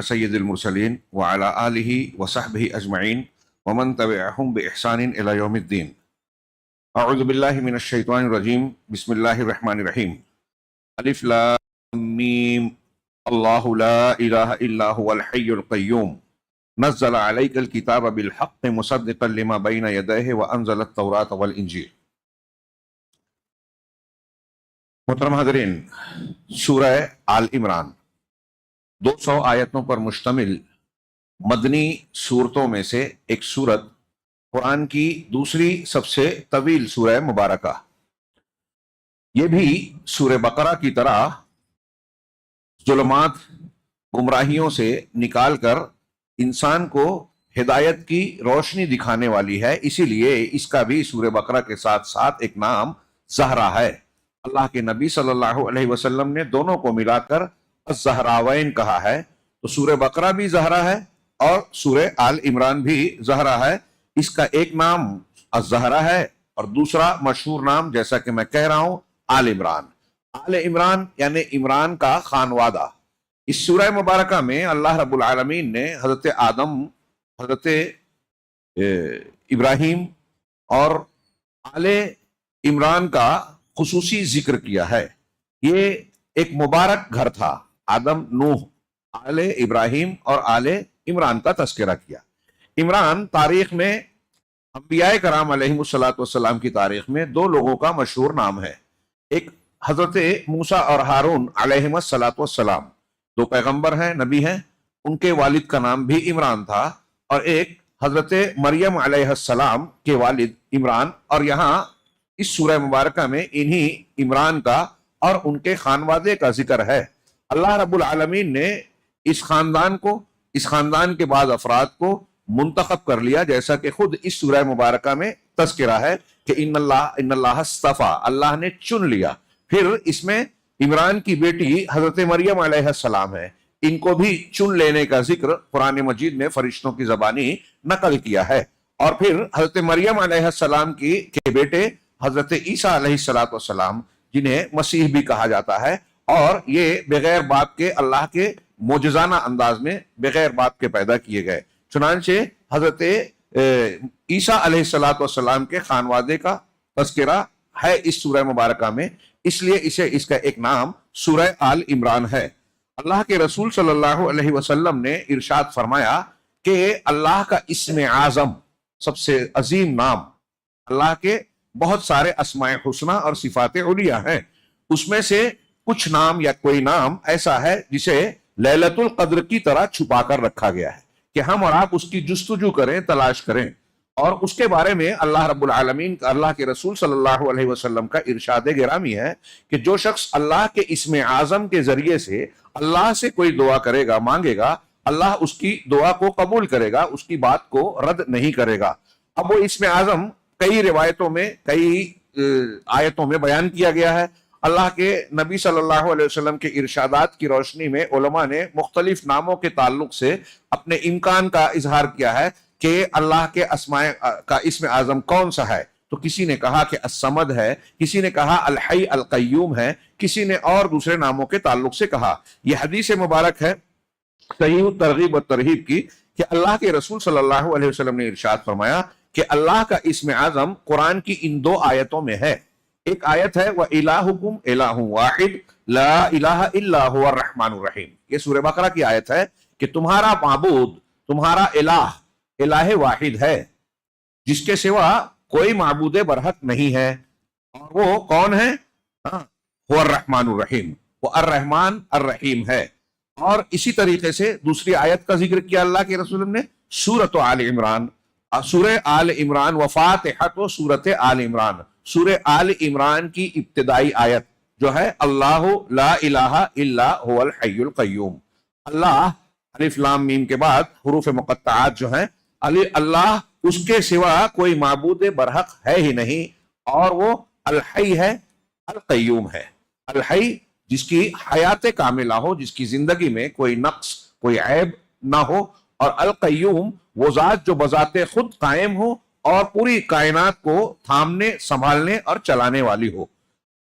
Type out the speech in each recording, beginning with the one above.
سید المرسلین وعلی آلہ وصحبہ اجمعین ومن تبعہم بإحسان الی یوم الدین۔ اعوذ باللہ من الشیطان الرجیم، بسم اللہ الرحمن الرحیم۔ الف لام میم، اللہ لا الہ الا هو الحی القیوم، نزل علیک الکتاب بالحق مصدقا لما بین یدیہ وانزل التوراۃ والانجیل۔ محترم حاضرین، سورہ آل عمران 200 آیتوں پر مشتمل مدنی صورتوں میں سے ایک صورت، قرآن کی دوسری سب سے طویل سورہ مبارکہ۔ یہ بھی سورہ بقرہ کی طرح ظلمات، گمراہیوں سے نکال کر انسان کو ہدایت کی روشنی دکھانے والی ہے، اسی لیے اس کا بھی سورہ بقرہ کے ساتھ ساتھ ایک نام زہرا ہے۔ اللہ کے نبی صلی اللہ علیہ وسلم نے دونوں کو ملا کر الزہراوین کہا ہے، تو سورہ بقرہ بھی زہرا ہے اور سورہ آل عمران بھی زہرا ہے۔ اس کا ایک نام الزہرا ہے اور دوسرا مشہور نام، جیسا کہ میں کہہ رہا ہوں، آل عمران۔ آل عمران یعنی عمران کا خانوادہ۔ اس سورہ مبارکہ میں اللہ رب العالمین نے حضرت آدم، حضرت ابراہیم اور آل عمران کا خصوصی ذکر کیا ہے۔ یہ ایک مبارک گھر تھا۔ آدم، نوح، آل ابراہیم اور آل عمران کا تذکرہ کیا۔ عمران تاریخ میں، انبیاء کرام علیہم السلام کی تاریخ میں دو لوگوں کا مشہور نام ہے۔ ایک حضرت موسیٰ اور ہارون علیہم السلام، دو پیغمبر ہیں، نبی ہیں، ان کے والد کا نام بھی عمران تھا، اور ایک حضرت مریم علیہ السلام کے والد عمران، اور یہاں اس سورہ مبارکہ میں انہی عمران کا اور ان کے خانوادے کا ذکر ہے۔ اللہ رب العالمین نے اس خاندان کو، اس خاندان کے بعض افراد کو منتخب کر لیا، جیسا کہ خود اس سورہ مبارکہ میں تذکرہ ہے کہ ان اللہ اصطفیٰ، اللہ نے چن لیا۔ پھر اس میں عمران کی بیٹی حضرت مریم علیہ السلام ہے، ان کو بھی چن لینے کا ذکر قرآن مجید میں فرشتوں کی زبانی نقل کیا ہے۔ اور پھر حضرت مریم علیہ السلام کے بیٹے حضرت عیسیٰ علیہ السلام، جنہیں مسیح بھی کہا جاتا ہے، اور یہ بغیر باپ کے اللہ کے معجزانہ انداز میں بغیر باپ کے پیدا کیے گئے۔ چنانچہ حضرت عیسیٰ علیہ السلام کے خانوادے کا تذکرہ ہے اس سورہ مبارکہ میں، اس لیے اس کا ایک نام سورہ آل عمران ہے۔ اللہ کے رسول صلی اللہ علیہ وسلم نے ارشاد فرمایا کہ اللہ کا اسم اعظم، سب سے عظیم نام، اللہ کے بہت سارے اسماء حسنہ اور صفات علیہ ہیں، اس میں سے کچھ نام یا کوئی نام ایسا ہے جسے لیلۃ القدر کی طرح چھپا کر رکھا گیا ہے کہ ہم اور آپ اس کی جستجو کریں، تلاش کریں۔ اور اس کے بارے میں اللہ رب العالمین، اللہ کے رسول صلی اللہ علیہ وسلم کا ارشاد گرامی ہے کہ جو شخص اللہ کے اسم اعظم کے ذریعے سے اللہ سے کوئی دعا کرے گا، مانگے گا، اللہ اس کی دعا کو قبول کرے گا، اس کی بات کو رد نہیں کرے گا۔ اب وہ اسم اعظم کئی روایتوں میں، کئی آیتوں میں بیان کیا گیا ہے۔ اللہ کے نبی صلی اللہ علیہ وسلم کے ارشادات کی روشنی میں علماء نے مختلف ناموں کے تعلق سے اپنے امکان کا اظہار کیا ہے کہ اللہ کے اسماء کا اسم اعظم کون سا ہے۔ تو کسی نے کہا کہ الصمد ہے، کسی نے کہا الحی القیوم ہے، کسی نے اور دوسرے ناموں کے تعلق سے کہا۔ یہ حدیث مبارک ہے صحیح ترغیب و ترہیب کی کہ اللہ کے رسول صلی اللہ علیہ وسلم نے ارشاد فرمایا کہ اللہ کا اسم اعظم قرآن کی ان دو آیتوں میں ہے۔ ایک آیت ہے وَإِلَٰهُكُمْ إِلَٰهٌ وَاحِدٌ لَا إِلَٰهَ إِلَّا هُوَ الرَّحْمَٰنُ الرَّحِيمُ۔ یہ سورہ بقرہ کی آیت ہے کہ تمہارا معبود، تمہارا الہ واحد ہے، جس کے سوا کوئی معبود برحق نہیں ہے، اور وہ کون ہے؟ هو الرحمن الرحیم، وہ الرحمن الرحیم ہے۔ اور اسی طریقے سے دوسری آیت کا ذکر کیا اللہ کے رسول نے، سورۃ آل عمران، سورہ آل عمران وفاتحۃ سورۃ آل عمران، سورہ آل عمران کی ابتدائی آیت جو ہے اللہ لا الہ الا هو الحی القیوم۔ اللہ، الف لام میم کے بعد حروف مقطعات جو ہیں، اللہ اس کے سوا کوئی معبود برحق ہے ہی نہیں، اور وہ الحی ہے، القیوم ہے۔ الحی جس کی حیات کاملہ ہو، جس کی زندگی میں کوئی نقص، کوئی عیب نہ ہو، اور القیوم وہ ذات جو بذات خود قائم ہو اور پوری کائنات کو تھامنے، سنبھالنے اور چلانے والی ہو۔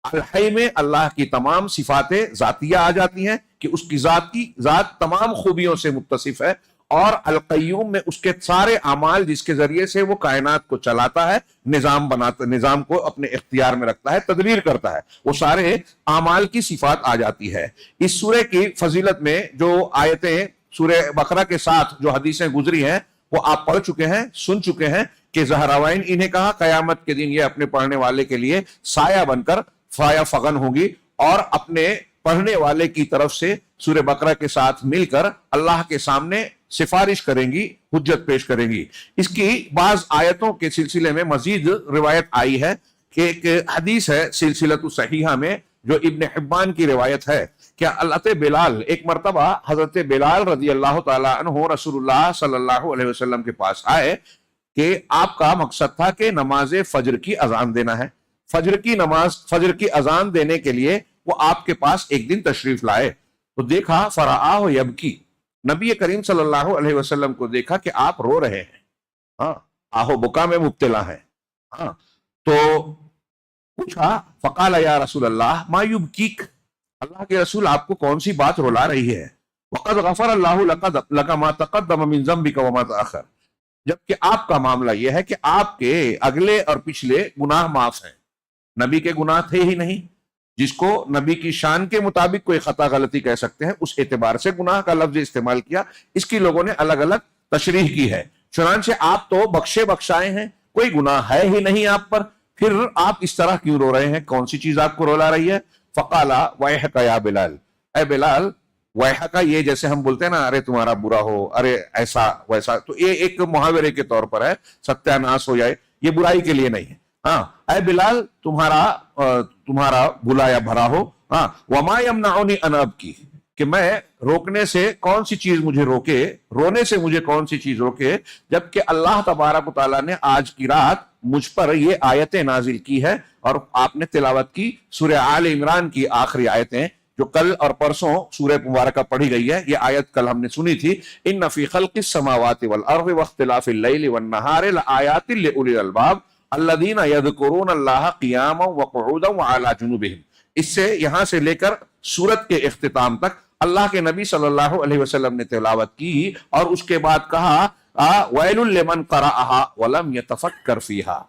الحی میں اللہ کی تمام صفات ذاتیہ آ جاتی ہیں، کہ اس کی ذات تمام خوبیوں سے متصف ہے، اور القیوم میں اس کے سارے اعمال جس کے ذریعے سے وہ کائنات کو چلاتا ہے، نظام کو اپنے اختیار میں رکھتا ہے، تدبیر کرتا ہے، وہ سارے اعمال کی صفات آ جاتی ہے۔ اس سورہ کی فضیلت میں جو آیتیں سورہ بقرہ کے ساتھ جو حدیثیں گزری ہیں وہ آپ پڑھ چکے ہیں، سن چکے ہیں کہ زہراوائن انہیں کہا قیامت کے دن یہ اپنے پڑھنے والے کے لیے سایہ بن کر فایا فغن ہوگی، اور اپنے پڑھنے والے کی طرف سے سورہ بقرہ کے ساتھ مل کر اللہ کے سامنے سفارش کریں گی، حجت پیش کریں گی۔ اس کی بعض آیتوں کے سلسلے میں مزید روایت آئی ہے کہ ایک حدیث ہے سلسلۃ صحیحہ میں جو ابن حبان کی روایت ہے کہ حضرت بلال ایک مرتبہ حضرت بلال رضی اللہ تعالیٰ عنہ رسول اللہ صلی اللہ علیہ وسلم کے پاس آئے کہ آپ کا مقصد تھا کہ نماز فجر کی اذان دینا ہے۔ فجر کی اذان دینے کے لیے وہ آپ کے پاس ایک دن تشریف لائے تو دیکھا فرآہ یبکی، نبی کریم صلی اللہ علیہ وسلم کو دیکھا کہ آپ رو رہے ہیں، ہاں آہو بکا میں مبتلا ہیں، ہاں تو پوچھا فقال یا رسول اللہ ما یبکیک، اللہ کے رسول آپ کو کون سی بات رلا رہی ہے؟ وقد غفر اللہ لک ما تقدم من ذنبک وما تأخر، جبکہ آپ کا معاملہ یہ ہے کہ آپ کے اگلے اور پچھلے گناہ معاف ہیں، نبی کے گناہ تھے ہی نہیں، جس کو نبی کی شان کے مطابق کوئی خطا غلطی کہہ سکتے ہیں اس اعتبار سے گناہ کا لفظ استعمال کیا، اس کی لوگوں نے الگ الگ تشریح کی ہے۔ چنانچہ آپ تو بخشے بخشائے ہیں، کوئی گناہ ہے ہی نہیں آپ پر، پھر آپ اس طرح کیوں رو رہے ہیں؟ کون سی چیز آپ کو رولا رہی ہے؟ فقالا ویحک یا بلال، اے بلال، ویحک یہ جیسے ہم بولتے ہیں نا تمہارا برا ہو، ایسا ویسا، تو یہ ایک محاورے کے طور پر ہے، ستیہ ناس ہو جائے، یہ برائی کے لیے نہیں ہے۔ ہاں اے بلال تمہارا بلایا بھرا ہو، ہاں وما یمنعنی ان ابکی، کہ میں روکنے سے کون سی چیز مجھے روکے، رونے سے مجھے کون سی چیز روکے، جبکہ اللہ تبارک و تعالیٰ نے آج کی رات مجھ پر یہ آیتیں نازل کی ہے، اور آپ نے تلاوت کی سورہ آل عمران کی آخری آیتیں جو کل اور پرسوں سورہ مبارکہ پڑھی گئی ہے، یہ آیت کل ہم نے سنی تھی، ان فی خلق السماوات والارض واختلاف اللیل والنہار لآیات لأولی الالباب الذین یذکرون اللہ قیاما وقعودا وعلی جنوبہم۔ اس سے یہاں سے لے کر سورت کے اختتام تک اللہ کے نبی صلی اللہ علیہ وسلم نے تلاوت کی، اور اس کے بعد کہا ویل لمن قرأہا ولم یتفکر فیہا،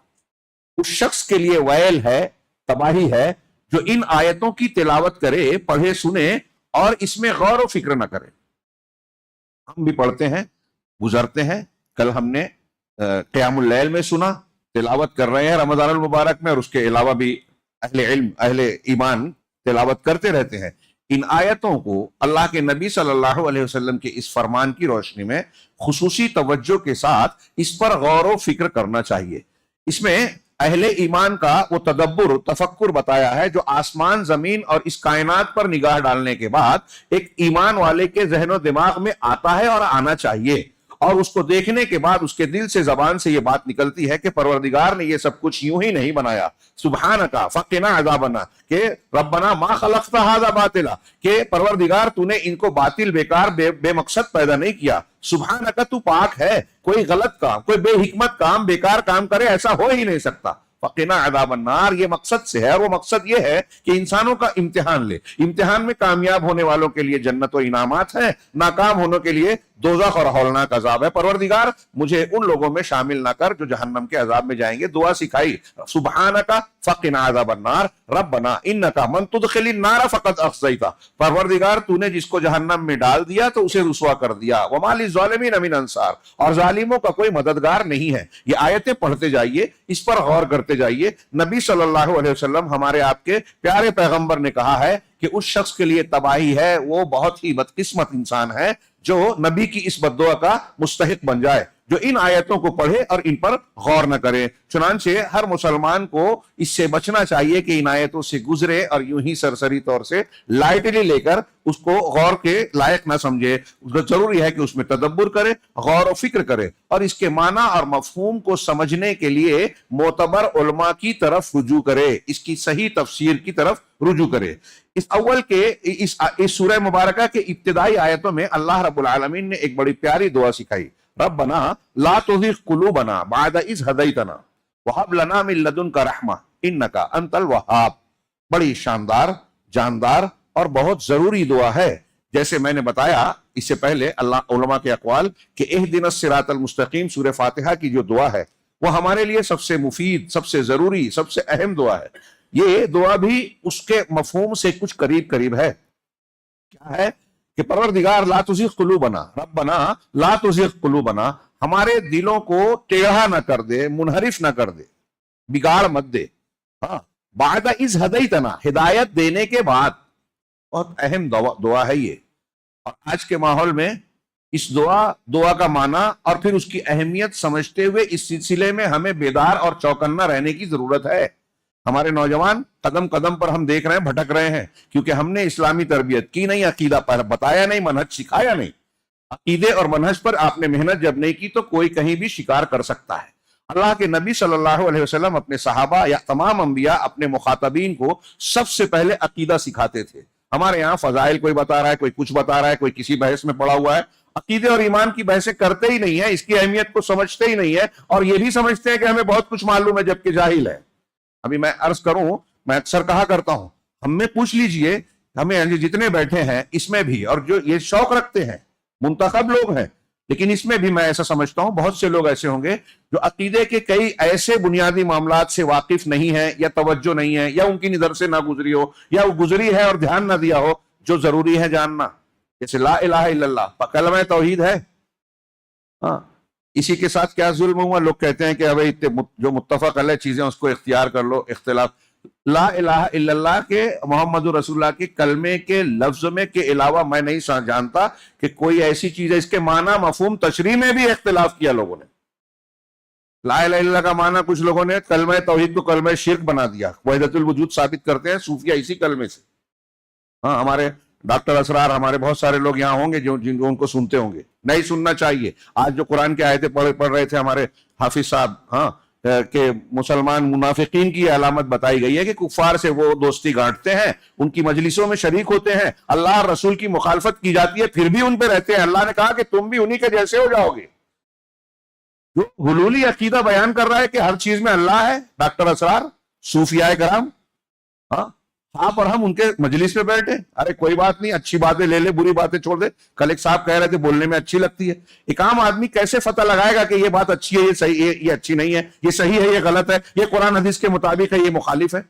اس شخص کے لیے ویل ہے، تباہی ہے جو ان آیتوں کی تلاوت کرے، پڑھے سنے اور اس میں غور و فکر نہ کرے۔ ہم بھی پڑھتے ہیں، گزرتے ہیں، کل ہم نے قیام اللیل میں سنا، تلاوت کر رہے ہیں رمضان المبارک میں، اور اس کے علاوہ بھی اہل علم اہل ایمان تلاوت کرتے رہتے ہیں۔ ان آیتوں کو اللہ کے نبی صلی اللہ علیہ وسلم کے اس فرمان کی روشنی میں خصوصی توجہ کے ساتھ اس پر غور و فکر کرنا چاہیے۔ اس میں اہل ایمان کا وہ تدبر، تفکر بتایا ہے جو آسمان، زمین اور اس کائنات پر نگاہ ڈالنے کے بعد ایک ایمان والے کے ذہن و دماغ میں آتا ہے اور آنا چاہیے، اور اس کو دیکھنے کے بعد اس کے دل سے، زبان سے یہ بات نکلتی ہے کہ پروردگار نے یہ سب کچھ یوں ہی نہیں بنایا، سبحانک فقنا عذابنا، کہ ربنا ما خلقت ھذا باطلا، کہ پروردگار تو نے ان کو باطل، بیکار، بے مقصد پیدا نہیں کیا، سبحانک تو پاک ہے، کوئی غلط کام، کوئی بے حکمت کام، بیکار کام کرے ایسا ہو ہی نہیں سکتا۔ فقنا عذاب النار، یہ مقصد سے ہے، اور وہ مقصد یہ ہے کہ انسانوں کا امتحان لے، امتحان میں کامیاب ہونے والوں کے لیے جنت و انعامات ہیں، ناکام ہونے کے لیے دوزخ اور ہولناک عذاب ہے۔ پروردگار مجھے ان لوگوں میں شامل نہ کر جو جہنم کے عذاب میں جائیں گے۔ دعا سکھائی، سبحانک فقنا عذاب النار ربنا انک من تدخل النار فقد اخزیتہ، پروردگار تو نے جس کو جہنم میں ڈال دیا تو اسے رسوا کر دیا، وما للظالمین من انصار، اور ظالموں کا کوئی مددگار نہیں ہے۔ یہ آیتیں پڑھتے جائیے، اس پر غور کرتے جائیے۔ نبی صلی اللہ علیہ وسلم ہمارے آپ کے پیارے پیغمبر نے کہا ہے کہ اس شخص کے لیے تباہی ہے، وہ بہت ہی بدقسمت انسان ہے جو نبی کی اس بد دعا کا مستحق بن جائے، جو ان آیتوں کو پڑھے اور ان پر غور نہ کرے۔ چنانچہ ہر مسلمان کو اس سے بچنا چاہیے کہ ان آیتوں سے گزرے اور یوں ہی سرسری طور سے لائٹلی لے کر اس کو غور کے لائق نہ سمجھے۔ ضروری ہے کہ اس میں تدبر کرے، غور و فکر کرے، اور اس کے معنی اور مفہوم کو سمجھنے کے لیے معتبر علماء کی طرف رجوع کرے، اس کی صحیح تفسیر کی طرف رجوع کرے۔ اس سورہ مبارکہ کے ابتدائی آیتوں میں اللہ رب العالمین نے ایک بڑی پیاری دعا سکھائی، ربنا لا تزغ قلوبنا بعد اذ ہدیتنا وہب لنا من لدنک رحمہ انک انت الوہاب۔ بڑی شاندار، جاندار اور بہت ضروری دعا ہے جیسے میں نے بتایا اس سے پہلے اللہ علماء کے اقوال کہ اہدنا الصراط المستقیم سورہ فاتحہ کی جو دعا ہے وہ ہمارے لیے سب سے مفید، سب سے ضروری، سب سے اہم دعا ہے. یہ دعا بھی اس کے مفہوم سے کچھ قریب ہے. کیا ہے کہ پروردگار لا تزغ قلوبنا، ربنا لا تزغ قلوبنا، ہمارے دلوں کو ٹیڑھا نہ کر دے، منحرف نہ کر دے، بگاڑ مت دے. ہاں، بعد اذ ہدیتنا، ہدایت دینے کے بعد. بہت اہم دعا ہے یہ. اور آج کے ماحول میں اس دعا کا معنی اور پھر اس کی اہمیت سمجھتے ہوئے اس سلسلے میں ہمیں بیدار اور چوکنا رہنے کی ضرورت ہے. ہمارے نوجوان قدم قدم پر ہم دیکھ رہے ہیں بھٹک رہے ہیں، کیونکہ ہم نے اسلامی تربیت کی نہیں، عقیدہ بتایا نہیں، منہج سکھایا نہیں. عقیدے اور منہج پر آپ نے محنت جب نہیں کی تو کوئی کہیں بھی شکار کر سکتا ہے. اللہ کے نبی صلی اللہ علیہ وسلم اپنے صحابہ یا تمام انبیاء اپنے مخاطبین کو سب سے پہلے عقیدہ سکھاتے تھے. ہمارے یہاں فضائل کوئی بتا رہا ہے، کوئی کچھ بتا رہا ہے، کوئی کسی بحث میں پڑا ہوا ہے. عقیدے اور ایمان کی بحثیں کرتے ہی نہیں ہے، اس کی اہمیت کو سمجھتے ہی نہیں ہے، اور یہ بھی سمجھتے ہیں کہ ہمیں بہت کچھ معلوم ہے جبکہ جاہل ہے. ابھی میں عرض کروں، میں اکثر کہا کرتا ہوں، ہم میں پوچھ لیجئے، ہمیں جتنے بیٹھے ہیں اس میں بھی، اور جو یہ شوق رکھتے ہیں منتخب لوگ ہیں، لیکن اس میں بھی میں ایسا سمجھتا ہوں بہت سے لوگ ایسے ہوں گے جو عقیدے کے کئی ایسے بنیادی معاملات سے واقف نہیں ہے، یا توجہ نہیں ہے، یا ان کی نظر سے نہ گزری ہو، یا وہ گزری ہے اور دھیان نہ دیا ہو، جو ضروری ہے جاننا. جیسے لا الہ الا اللہ کلمہ توحید ہے. ہاں، اسی کے ساتھ کیا ظلم ہوا؟ لوگ کہتے ہیں کہ ابھی جو متفق علیہ چیزیں اس کو اختیار کر لو. اختلاف لا الہ الا اللہ کے، محمد رسول اللہ کے کلمے کے لفظ میں کے علاوہ میں نہیں جانتا کہ کوئی ایسی چیز ہے. اس کے معنی مفہوم تشریح میں بھی اختلاف کیا لوگوں نے. لا الہ الا اللہ کا معنی کچھ لوگوں نے کلمہ توحید کو کلمہ شرک بنا دیا، وحدت الوجود ثابت کرتے ہیں صوفیہ اسی کلمے سے. ہاں، ہمارے ڈاکٹر اسرار، ہمارے بہت سارے لوگ یہاں ہوں گے جو ان کو سنتے ہوں گے. نہیں سننا چاہیے. آج جو قرآن کی آیتیں پڑھ رہے تھے ہمارے حافظ صاحب، ہاں، کہ مسلمان منافقین کی علامت بتائی گئی ہے کہ کفار سے وہ دوستی گانٹتے ہیں، ان کی مجلسوں میں شریک ہوتے ہیں، اللہ اور رسول کی مخالفت کی جاتی ہے پھر بھی ان پہ رہتے ہیں. اللہ نے کہا کہ تم بھی انہی کے جیسے ہو جاؤ گے. جو حلولی عقیدہ بیان کر رہا ہے کہ ہر چیز میں اللہ ہے، ڈاکٹر اسرار، صوفیاء کرام، ہاں، آپ اور ہم ان کے مجلس میں بیٹھے. ارے کوئی بات نہیں، اچھی باتیں لے لے، بری باتیں چھوڑ دے. کل ایک صاحب کہہ رہے تھے بولنے میں اچھی لگتی ہے. ایک عام آدمی کیسے فتح لگائے گا کہ یہ بات اچھی ہے، یہ صحیح ہے، یہ اچھی نہیں ہے، یہ صحیح ہے، یہ غلط ہے، یہ قرآن حدیث کے مطابق ہے، یہ مخالف ہے؟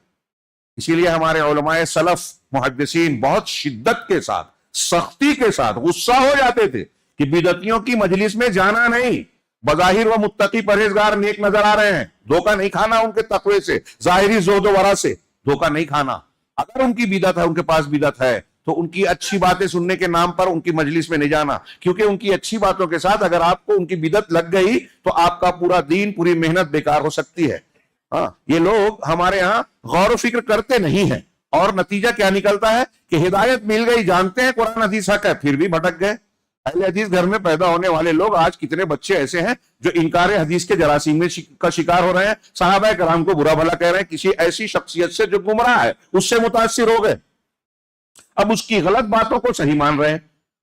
اسی لیے ہمارے علماء سلف محدثین بہت شدت کے ساتھ، سختی کے ساتھ غصہ ہو جاتے تھے کہ بدعتیوں کی مجلس میں جانا نہیں. بظاہر وہ متقی پرہیزگار نیک نظر آ رہے ہیں، دھوکہ نہیں کھانا ان کے تقوی سے، ظاہری زہد و ورع سے دھوکہ نہیں کھانا. اگر ان کی بدعت ہے، ان کے پاس بدعت ہے، تو ان کی اچھی باتیں سننے کے نام پر ان کی مجلس میں نہیں جانا، کیونکہ ان کی اچھی باتوں کے ساتھ اگر آپ کو ان کی بدعت لگ گئی تو آپ کا پورا دین، پوری محنت بیکار ہو سکتی ہے. ہاں، یہ لوگ ہمارے ہاں غور و فکر کرتے نہیں ہیں، اور نتیجہ کیا نکلتا ہے کہ ہدایت مل گئی، جانتے ہیں قرآن حدیث حق ہے، پھر بھی بھٹک گئے. اہل حدیث گھر میں پیدا ہونے والے لوگ آج کتنے بچے ایسے ہیں جو انکار حدیث کے جراثیم کا شکار ہو رہے ہیں، صحابہ کرام کو برا بھلا کہہ رہے ہیں، کسی ایسی شخصیت سے جو گمراہ ہے اس سے متاثر ہو گئے، اب اس کی غلط باتوں کو صحیح مان رہے ہیں،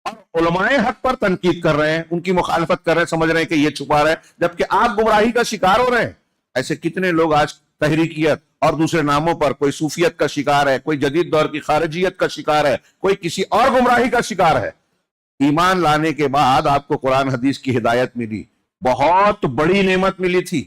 اور علماء حق پر تنقید کر رہے ہیں، ان کی مخالفت کر رہے ہیں، سمجھ رہے ہیں کہ یہ چھپا رہے ہیں، جبکہ آپ گمراہی کا شکار ہو رہے ہیں. ایسے کتنے لوگ آج تحریکیت اور دوسرے ناموں پر، کوئی صوفیت کا شکار ہے، کوئی جدید دور کی خارجیت کا شکار ہے، کوئی کسی اور گمراہی کا شکار ہے. ایمان لانے کے بعد آپ کو قرآن حدیث کی ہدایت ملی، بہت بڑی نعمت ملی تھی،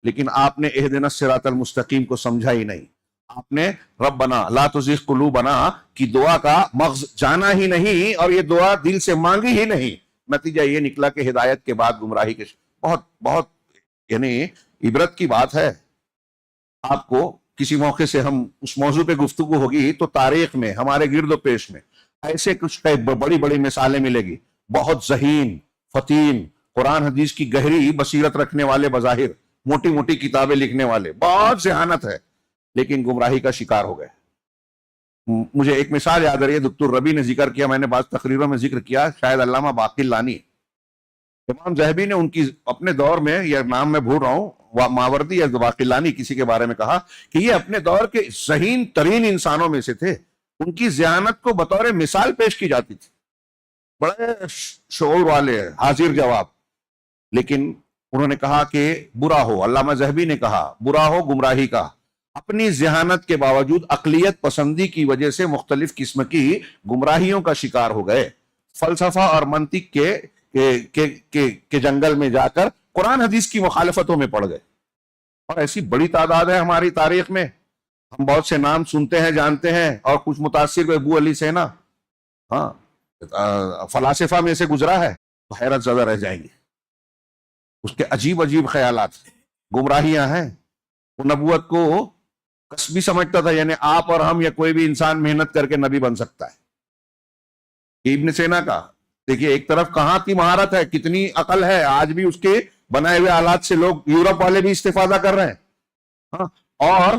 لیکن آپ نے اہدنا الصراط المستقیم کو سمجھا ہی نہیں. آپ نے ربنا لا تزغ قلوبنا کی دعا کا مغز جانا ہی نہیں، اور یہ دعا دل سے مانگی ہی نہیں. نتیجہ یہ نکلا کہ ہدایت کے بعد گمراہی کے بہت بہت یعنی عبرت کی بات ہے. آپ کو کسی موقع سے ہم اس موضوع پہ گفتگو ہوگی تو تاریخ میں ہمارے گرد و پیش میں ایسے کچھ بڑی بڑی مثالیں ملے گی. بہت ذہین، فطین، قرآن حدیث کی گہری بصیرت رکھنے والے، بظاہر موٹی موٹی کتابیں لکھنے والے، بہت ذہانت ہے، لیکن گمراہی کا شکار ہو گئے. مجھے ایک مثال یاد رہی ہے، دکتور ربی نے ذکر کیا، میں نے بعض تقریروں میں ذکر کیا، شاید علامہ باقلانی. امام ذہبی نے ان کی اپنے دور میں، یہ نام میں بھول رہا ہوں، ماوردی یا باقلانی کسی کے بارے میں کہا کہ یہ اپنے دور کے ذہین ترین انسانوں میں سے تھے. ان کی ذہانت کو بطور مثال پیش کی جاتی تھی، بڑے شعور والے، حاضر جواب. لیکن انہوں نے کہا کہ برا ہو، علامہ ذہبی نے کہا برا ہو گمراہی کا، اپنی ذہانت کے باوجود اقلیت پسندی کی وجہ سے مختلف قسم کی گمراہیوں کا شکار ہو گئے، فلسفہ اور منطق کے جنگل میں جا کر قرآن حدیث کی مخالفتوں میں پڑ گئے، اور ایسی بڑی تعداد ہے ہماری تاریخ میں، ہم بہت سے نام سنتے ہیں جانتے ہیں، اور کچھ متاثر ابو علی سینا فلاسفہ میں سے گزرا ہے، تو حیرت زدہ رہ جائیں گے، اس کے عجیب عجیب خیالات، گمراہیاں ہیں۔ وہ نبوت کو کسبی سمجھتا تھا، یعنی آپ اور ہم یا کوئی بھی انسان محنت کر کے نبی بن سکتا ہے۔ ابن سینا کا دیکھیے ایک طرف کہاں کی مہارت ہے، کتنی عقل ہے، آج بھی اس کے بنائے ہوئے آلات سے لوگ یورپ والے بھی استفادہ کر رہے ہیں، اور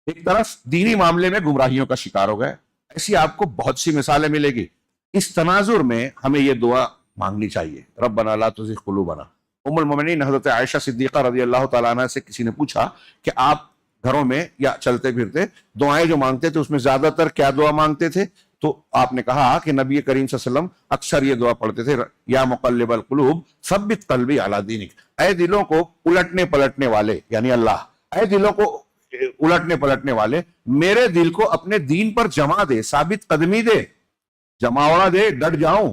ایک طرف دینی معاملے میں گمراہیوں کا شکار ہو گئے۔ ایسی آپ کو بہت سی مثالیں ملے گی۔ اس تناظر میں ہمیں یہ دعا مانگنی چاہیے، ربنا لا تزغ قلوبنا۔ ام المومنین حضرت عائشہ صدیقہ رضی اللہ تعالیٰ عنہ سے کسی نے پوچھا کہ آپ گھروں میں یا چلتے پھرتے دعائیں جو مانگتے تھے اس میں زیادہ تر کیا دعا مانگتے تھے؟ تو آپ نے کہا کہ نبی کریم صلی اللہ علیہ وسلم اکثر یہ دعا پڑھتے تھے، یا مقلب القلوب ثبت قلبی علی دینک، اے دلوں کو الٹنے پلٹنے والے، یعنی اللہ، اے دلوں کو الٹنے پلٹنے والے، میرے دل کو اپنے دین پر جمع دے، ثابت قدمی دے، جماوڑا دے، ڈٹ جاؤں۔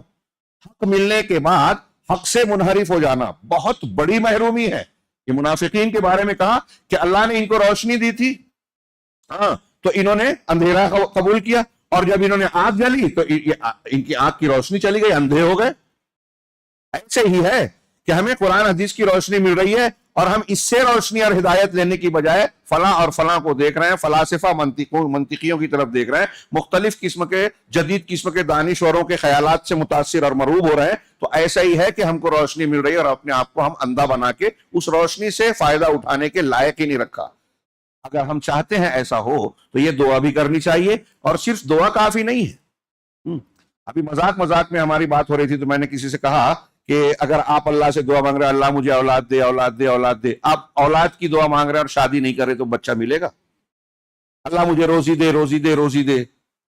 حق ملنے کے بعد حق سے منحرف ہو جانا بہت بڑی محرومی ہے۔ یہ منافقین کے بارے میں کہا کہ اللہ نے ان کو روشنی دی تھی، تو انہوں نے اندھیرا قبول کیا، اور جب انہوں نے آنکھ جلی تو ان کی آنکھ کی روشنی چلی گئی، اندھے ہو گئے۔ ایسے ہی ہے کہ ہمیں قرآن حدیث کی روشنی مل رہی ہے، اور ہم اس سے روشنی اور ہدایت لینے کی بجائے فلاں اور فلاں کو دیکھ رہے ہیں، فلاسفہ منطقیوں کی طرف دیکھ رہے ہیں، مختلف قسم کے جدید قسم کے دانشوروں کے خیالات سے متاثر اور مرعوب ہو رہے ہیں۔ تو ایسا ہی ہے کہ ہم کو روشنی مل رہی ہے اور اپنے آپ کو ہم اندھا بنا کے اس روشنی سے فائدہ اٹھانے کے لائق ہی نہیں رکھا۔ اگر ہم چاہتے ہیں ایسا ہو تو یہ دعا بھی کرنی چاہیے، اور صرف دعا کافی نہیں ہے۔ ابھی مذاق میں ہماری بات ہو رہی تھی تو میں نے کسی سے کہا کہ اگر آپ اللہ سے دعا مانگ رہے ہیں اللہ مجھے اولاد دے، اولاد دے، اولاد دے، آپ اولاد کی دعا مانگ رہے ہیں اور شادی نہیں کر رہے تو بچہ ملے گا؟ اللہ مجھے روزی دے، روزی دے، روزی دے،